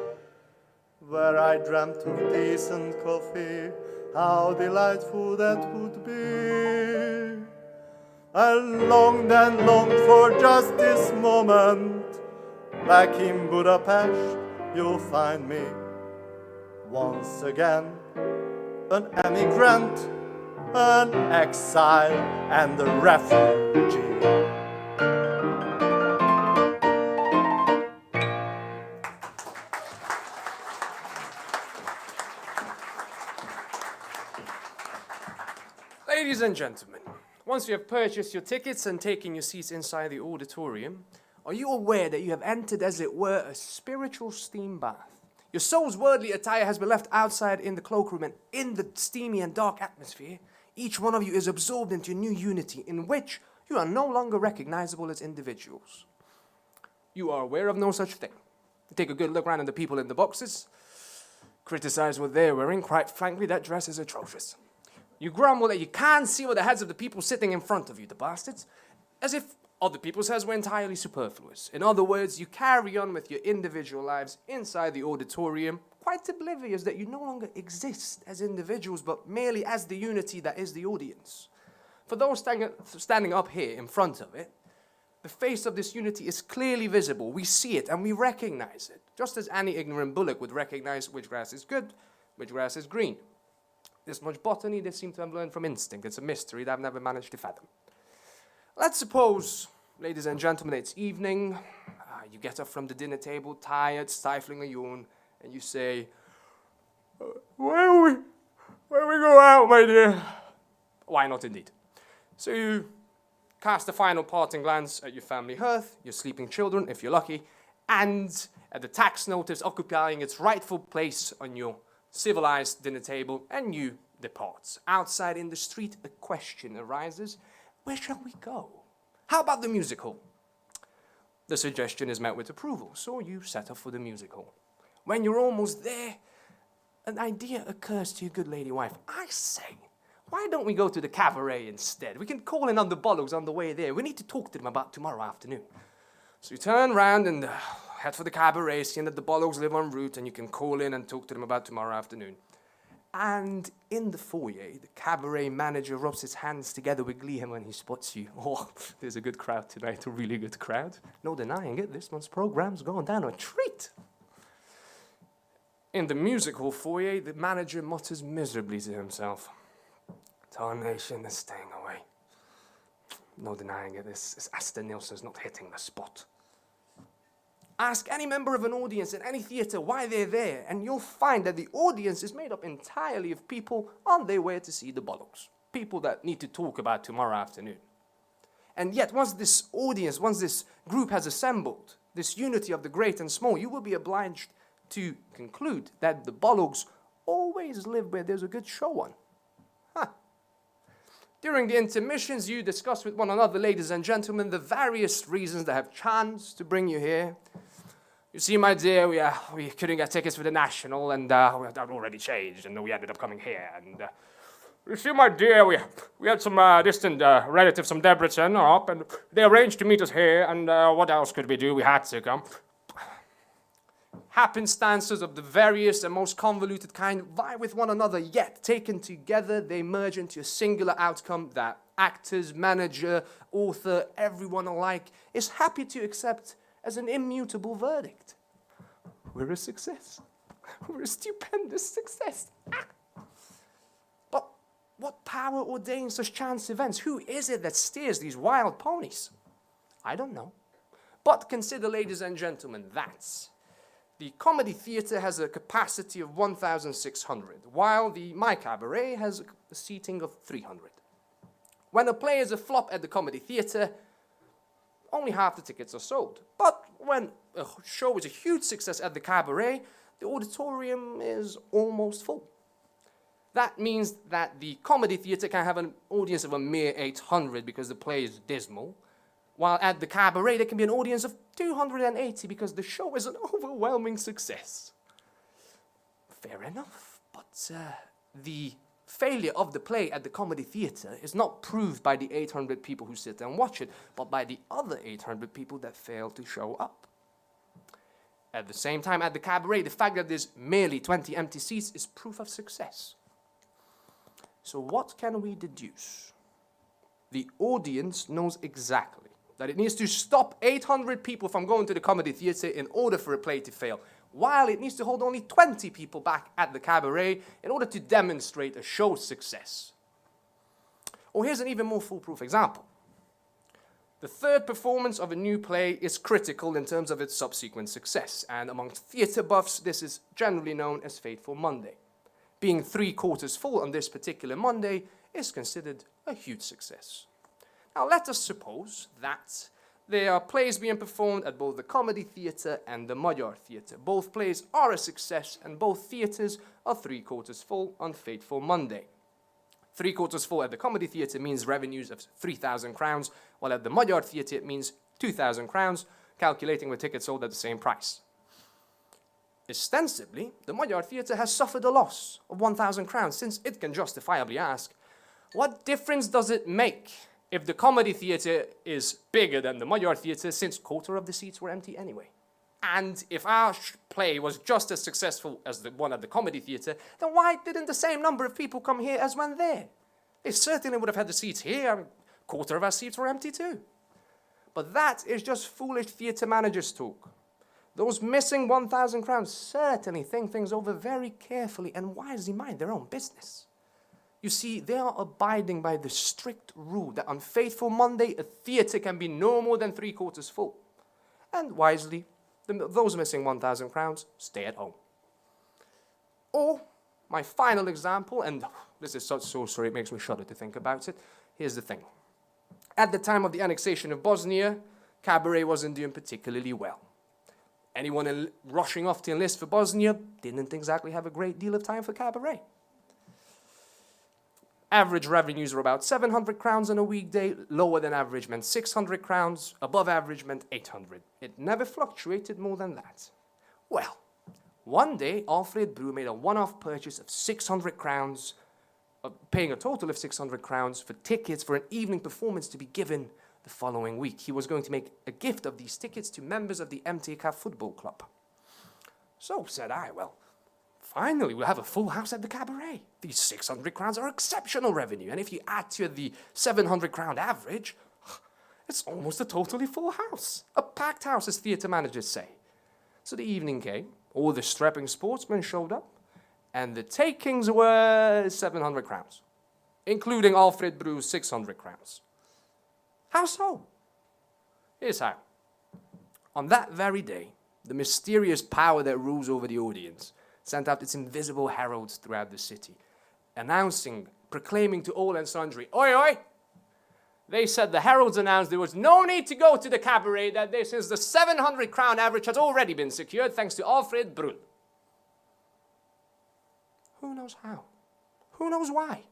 where I dreamt of decent coffee, how delightful that would be. I longed and longed for just this moment. Back in Budapest you'll find me once again, an emigrant, an exile and a refugee. Ladies and gentlemen, once you have purchased your tickets and taken your seats inside the auditorium, are you aware that you have entered, as it were, a spiritual steam bath? Your soul's worldly attire has been left outside in the cloakroom, and in the steamy and dark atmosphere, each one of you is absorbed into a new unity in which you are no longer recognizable as individuals. You are aware of no such thing. You take a good look around at the people in the boxes, criticize what they're wearing. Quite frankly, that dress is atrocious. You grumble that you can't see what the heads of the people sitting in front of you, the bastards, as if other people's heads were entirely superfluous. In other words, you carry on with your individual lives inside the auditorium, quite oblivious that you no longer exist as individuals, but merely as the unity that is the audience. For those standing up here in front of it, the face of this unity is clearly visible. We see it and we recognize it, just as any ignorant bullock would recognize which grass is good, which grass is green. This much botany they seem to have learned from instinct. It's a mystery that I've never managed to fathom. Let's suppose, ladies and gentlemen, it's evening. You get up from the dinner table, tired, stifling a yawn, and you say, Where we go out, my dear? Why not indeed? So you cast a final parting glance at your family hearth, your sleeping children, if you're lucky, and at the tax notice occupying its rightful place on your civilized dinner table, and you depart. Outside in the street, a question arises. Where shall we go? How about the music hall? The suggestion is met with approval, so you set off for the music hall. When you're almost there, an idea occurs to your good lady wife. I say, why don't we go to the cabaret instead? We can call in on the bollocks on the way there. We need to talk to them about tomorrow afternoon. So you turn round and head for the cabaret, seeing that the bollocks live en route, and you can call in and talk to them about tomorrow afternoon. And in the foyer, the cabaret manager rubs his hands together with glee when he spots you. Oh, there's a good crowd tonight, a really good crowd. No denying it, this month's program's going down a treat. In the music hall foyer, the manager mutters miserably to himself. Tarnation is staying away. No denying it, this Astor Nilsson's not hitting the spot. Ask any member of an audience in any theatre why they're there, and you'll find that the audience is made up entirely of people on their way to see the bollocks. People that need to talk about tomorrow afternoon. And yet, once this audience, once this group has assembled, this unity of the great and small, you will be obliged to conclude that the bollocks always live where there's a good show on. During the intermissions, you discuss with one another, ladies and gentlemen, the various reasons that have chanced to bring you here. You see, my dear, we couldn't get tickets for the National, and we had already changed, and we ended up coming here. And you see, my dear, we had some distant relatives from Debrecen up, and they arranged to meet us here, and what else could we do? We had to come. Happenstances of the various and most convoluted kind vie with one another, yet taken together they merge into a singular outcome that actors, manager, author, everyone alike is happy to accept as an immutable verdict. We're a success. We're a stupendous success. But what power ordains such chance events? Who is it that steers these wild ponies? I don't know. But consider, ladies and gentlemen, that the comedy theatre has a capacity of 1,600, while the My Cabaret has a seating of 300. When a play is a flop at the comedy theatre, only half the tickets are sold. But when a show is a huge success at the cabaret, the auditorium is almost full. That means that the comedy theatre can have an audience of a mere 800 because the play is dismal, while at the cabaret there can be an audience of 280 because the show is an overwhelming success. Fair enough, but the failure of the play at the comedy theatre is not proved by the 800 people who sit and watch it, but by the other 800 people that fail to show up. At the same time, at the cabaret, the fact that there's merely 20 empty seats is proof of success. So what can we deduce? The audience knows exactly that it needs to stop 800 people from going to the comedy theatre in order for a play to fail, while it needs to hold only 20 people back at the cabaret in order to demonstrate a show's success. Or here's an even more foolproof example. The third performance of a new play is critical in terms of its subsequent success, and amongst theatre buffs, this is generally known as Fateful Monday. Being 3/4 full on this particular Monday is considered a huge success. Now let us suppose that there are plays being performed at both the Comedy Theatre and the Magyar Theatre. Both plays are a success and both theatres are 3/4 full on Fateful Monday. 3/4 full at the Comedy Theatre means revenues of 3,000 crowns, while at the Magyar Theatre it means 2,000 crowns, calculating with tickets sold at the same price. Ostensibly, the Magyar Theatre has suffered a loss of 1,000 crowns, since it can justifiably ask, what difference does it make if the Comedy Theatre is bigger than the Magyar Theatre, since 1/4 of the seats were empty anyway? And if our play was just as successful as the one at the Comedy Theatre, then why didn't the same number of people come here as went there? They certainly would have had the seats here. 1/4 of our seats were empty too. But that is just foolish theatre managers talk. Those missing 1,000 crowns certainly think things over very carefully and wisely mind their own business. You see, they are abiding by the strict rule that on Fateful Monday, a theatre can be no more than 3/4 full. And wisely, those missing 1,000 crowns stay at home. Or, my final example, and this is so sorry, it makes me shudder to think about it. Here's the thing. At the time of the annexation of Bosnia, cabaret wasn't doing particularly well. Anyone rushing off to enlist for Bosnia didn't exactly have a great deal of time for cabaret. Average revenues were about 700 crowns on a weekday. Lower than average meant 600 crowns. Above average meant 800. It never fluctuated more than that. Well, one day, Alfred Brew made a one-off purchase of 600 crowns, paying a total of 600 crowns for tickets for an evening performance to be given the following week. He was going to make a gift of these tickets to members of the MTK football club. So said I, well, finally, we'll have a full house at the cabaret. These 600 crowns are exceptional revenue, and if you add to the 700 crown average, it's almost a totally full house. A packed house, as theatre managers say. So the evening came, all the strapping sportsmen showed up, and the takings were 700 crowns, including Alfred Brew's 600 crowns. How so? Here's how. On that very day, the mysterious power that rules over the audience sent out its invisible heralds throughout the city, announcing, proclaiming to all and sundry, "Oi, oi!" They said the heralds announced there was no need to go to the cabaret, that this is the 700 crown average has already been secured thanks to Alfred Brun. Who knows how? Who knows why?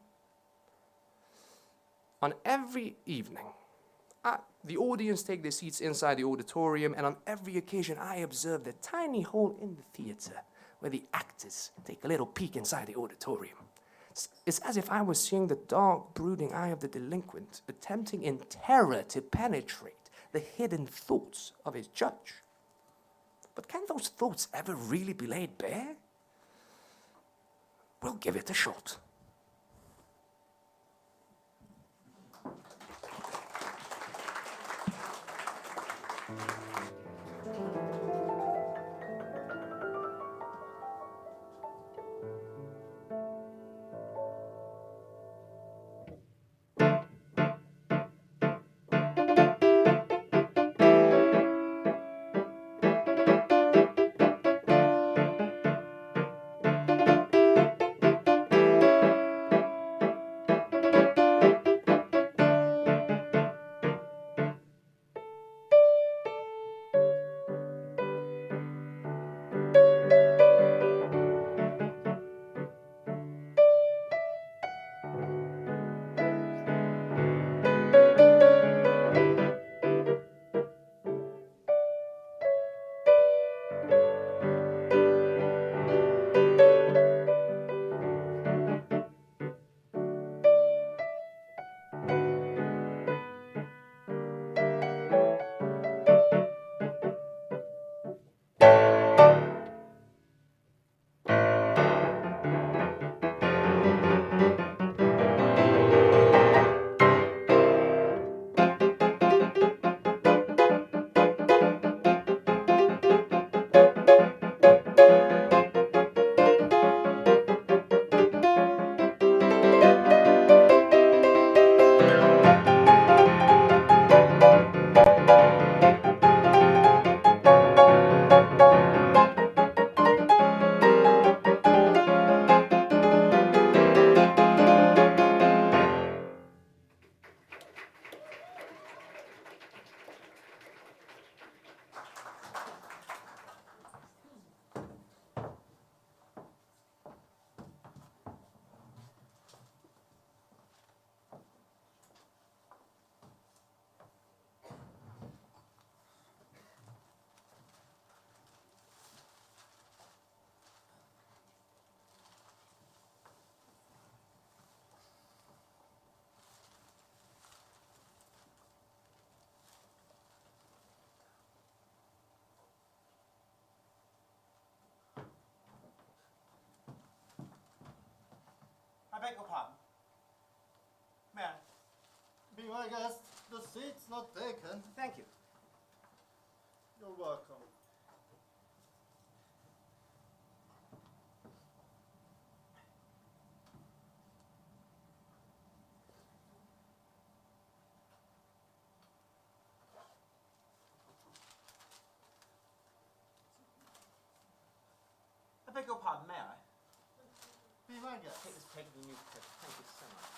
On every evening, the audience take their seats inside the auditorium, and on every occasion I observe the tiny hole in the theatre where the actors take a little peek inside the auditorium. It's as if I was seeing the dark, brooding eye of the delinquent, attempting in terror to penetrate the hidden thoughts of his judge. But can those thoughts ever really be laid bare? We'll give it a shot. beg your pardon. May I? Be my guest. The seat's not taken. Thank you. You're welcome. I beg your pardon, may I? Be my guest. Take this page of the newspaper. Thank you so much.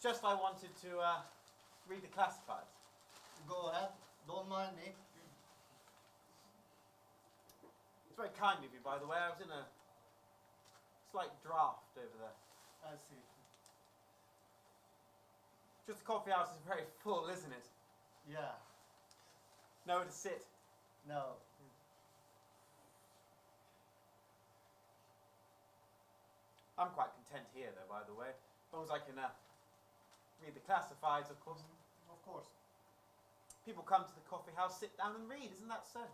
Just I wanted to read the classifieds. Go ahead. Don't mind me. It's very kind of you, by the way. I was in a slight draft over there. I see. Just the coffee house is very full, isn't it? Yeah. Nowhere to sit. No. I'm quite content here, though, by the way. As long as I can read the classifieds, of course. Of course. People come to the coffee house, sit down and read, isn't that so?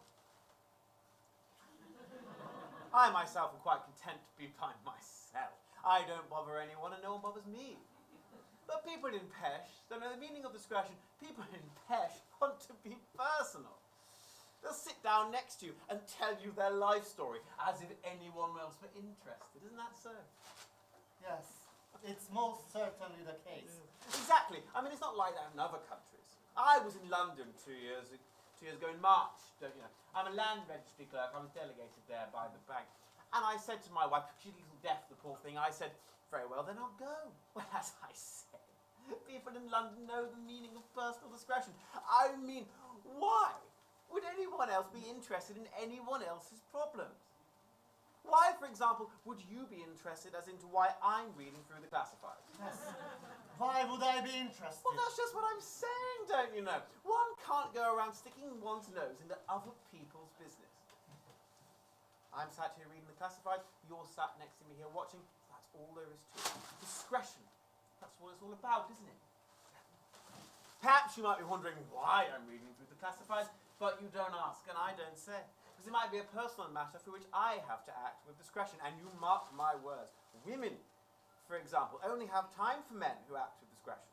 I myself am quite content to be by myself. I don't bother anyone and no one bothers me. But people in Pesh don't know the meaning of discretion. People in Pesh want to be personal. They'll sit down next to you and tell you their life story as if anyone else were interested. Isn't that so? Yes. It's most certainly the case. Exactly. I mean, it's not like that in other countries. I was in London 2 years ago in March, don't you know. I'm a land registry clerk. I was delegated there by the bank. And I said to my wife, she's a little deaf, the poor thing, I said, very well, then I'll go. Well, as I said, people in London know the meaning of personal discretion. I mean, why would anyone else be interested in anyone else's problems? Why, for example, would you be interested as into why I'm reading through the classifieds? Yes. Why would I be interested? Well, that's just what I'm saying, don't you know? One can't go around sticking one's nose into other people's business. I'm sat here reading the classifieds, you're sat next to me here watching. That's all there is to it. Discretion. That's what it's all about, isn't it? Perhaps you might be wondering why I'm reading through the classifieds, but you don't ask and I don't say. Because it might be a personal matter for which I have to act with discretion, and you mark my words. Women, for example, only have time for men who act with discretion.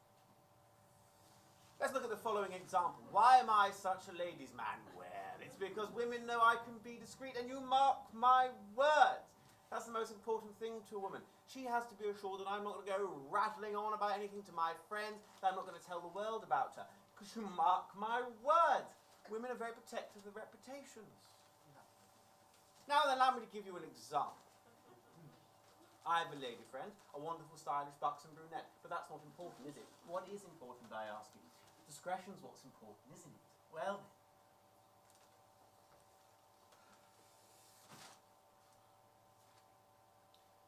Let's look at the following example. Why am I such a ladies' man? Well, it's because women know I can be discreet, and you mark my words. That's the most important thing to a woman. She has to be assured that I'm not going to go rattling on about anything to my friends, that I'm not going to tell the world about her. Because you mark my words. Women are very protective of their reputations. Now then, allow me to give you an example. I have a lady friend, a wonderful, stylish, buxom brunette, but that's not important, is it? What is important, I ask you? Discretion's what's important, isn't it? Well then.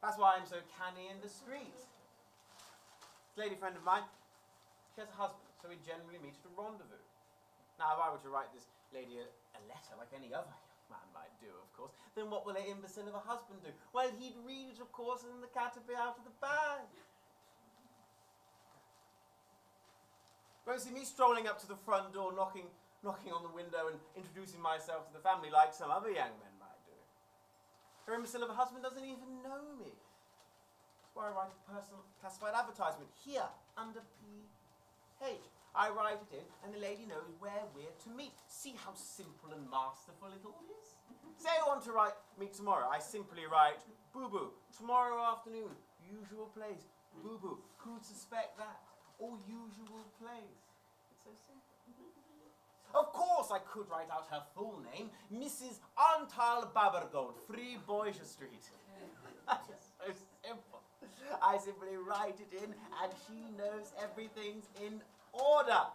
That's why I'm so canny and discreet. This lady friend of mine, she has a husband, so we generally meet at a rendezvous. Now, if I were to write this lady a letter like any other man might do, of course, then what will an imbecile of a husband do? Well, he'd read it, of course, and the cat would be out of the bag. Won't see me strolling up to the front door, knocking on the window and introducing myself to the family like some other young men might do. Her imbecile of a husband doesn't even know me. That's why I write a personal classified advertisement here under PH. I write it in, and the lady knows where we're to meet. See how simple and masterful it all is? Say I want to meet tomorrow. I simply write, boo-boo, tomorrow afternoon, usual place, boo-boo. Who'd suspect that? Or usual place. It's so simple. Of course I could write out her full name, Mrs. Antal Babergold, 3 Boysia Street. That is so simple. I simply write it in, and she knows everything's in order.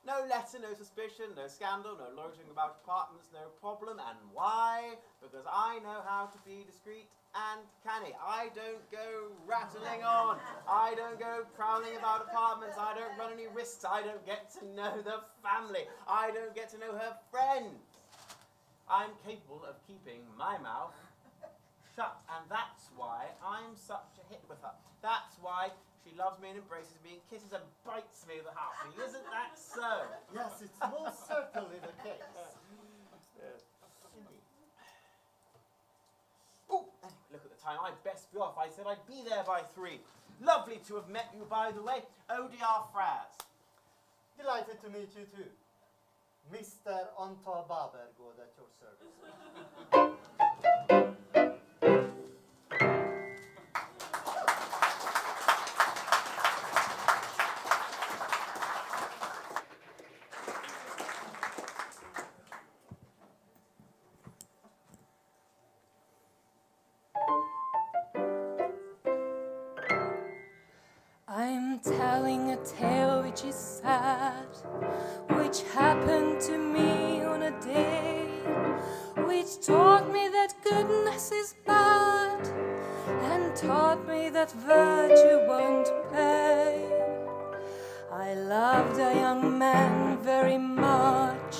No letter, no suspicion, no scandal, no loitering about apartments, no problem. And why? Because I know how to be discreet and canny. I don't go rattling on. I don't go prowling about apartments. I don't run any risks. I don't get to know the family. I don't get to know her friends. I'm capable of keeping my mouth shut, and that's why I'm such a hit with her. That's why She loves me and embraces me and kisses and bites me with a heartbeat. Isn't that so? Yes, it's most certainly the case. Oh, anyway, look at the time. I'd best be off. I said I'd be there by 3. Lovely to have met you, by the way. ODR Fraz. Delighted to meet you too. Mr. Antal Babergold at your service. I'm telling a tale which is sad, which happened to me on a day, which taught me that goodness is bad, and taught me that virtue won't pay. I loved a young man very much,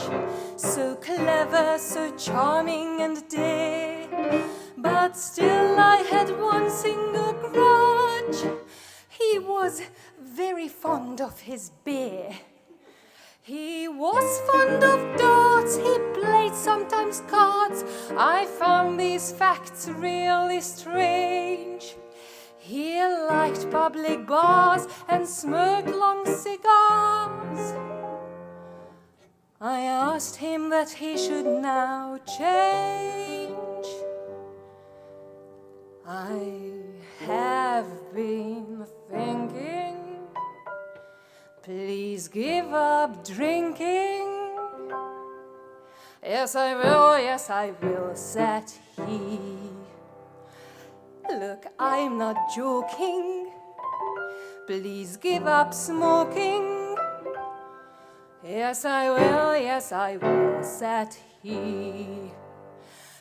so clever, so charming and dear, but still I had one single grudge. He was very fond of his beer. He was fond of darts, he played sometimes cards. I found these facts really strange. He liked public bars and smoked long cigars. I asked him that he should now change. I have been thinking, please give up drinking. Yes, I will, said he. Look, I'm not joking. Please give up smoking. Yes, I will, said he.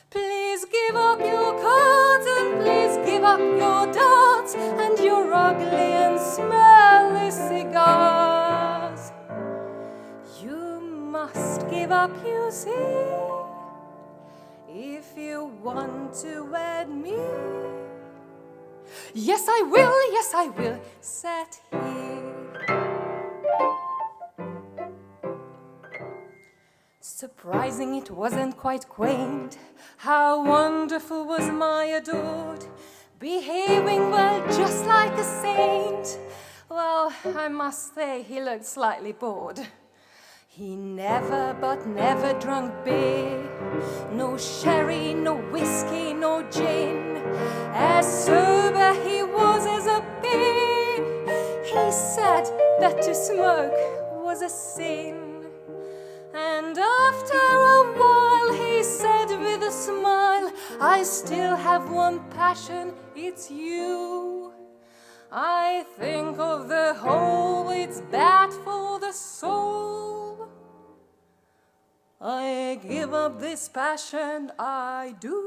Please give up your cards and please give up your darts and your ugly and smelly cigars. You must give up, you see, if you want to wed me. Yes, I will, said he. Surprising it wasn't quite quaint, how wonderful was my adored, behaving well just like a saint. Well, I must say he looked slightly bored. He never but never drunk beer, no sherry, no whiskey, no gin. As sober he was as a pin. He said that to smoke was a sin. And after a while he said with a smile, I still have one passion, it's you. I think of the whole, it's bad for the soul. I give up this passion, I do.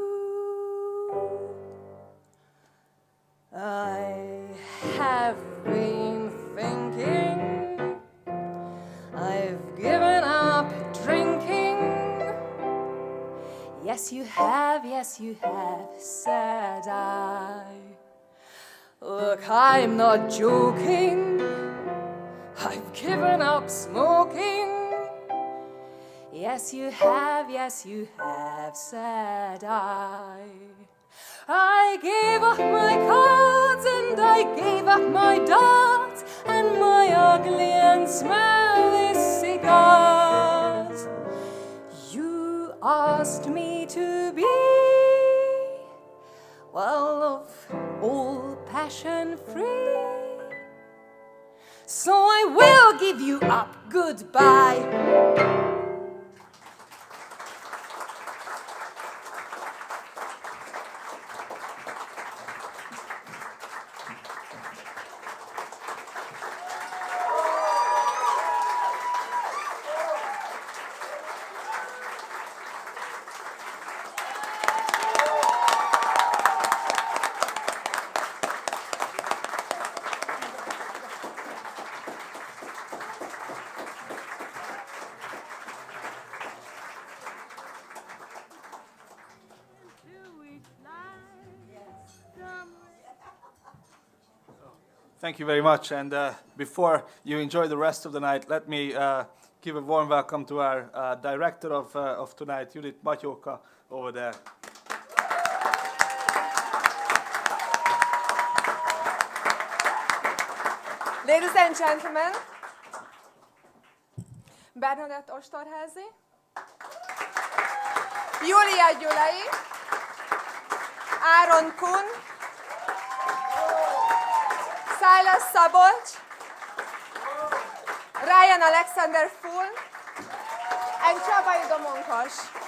I have been thinking, I've given up drinking. Yes, you have, said I. Look, I'm not joking. I've given up smoking. Yes, you have, said I. I gave up my cards and I gave up my darts and my ugly and smelly cigars. You asked me to be, well, of all passion free. So I will give you up. Goodbye. Thank you very much. And before you enjoy the rest of the night, let me give a warm welcome to our director of tonight, Judith Matyóka, over there. Ladies and gentlemen, Bernadett Ostorházi, Júlia Gyulai, Áron Kun, Silas Szabolcs, Ryan Alexander Full, and Csabai Domonkos.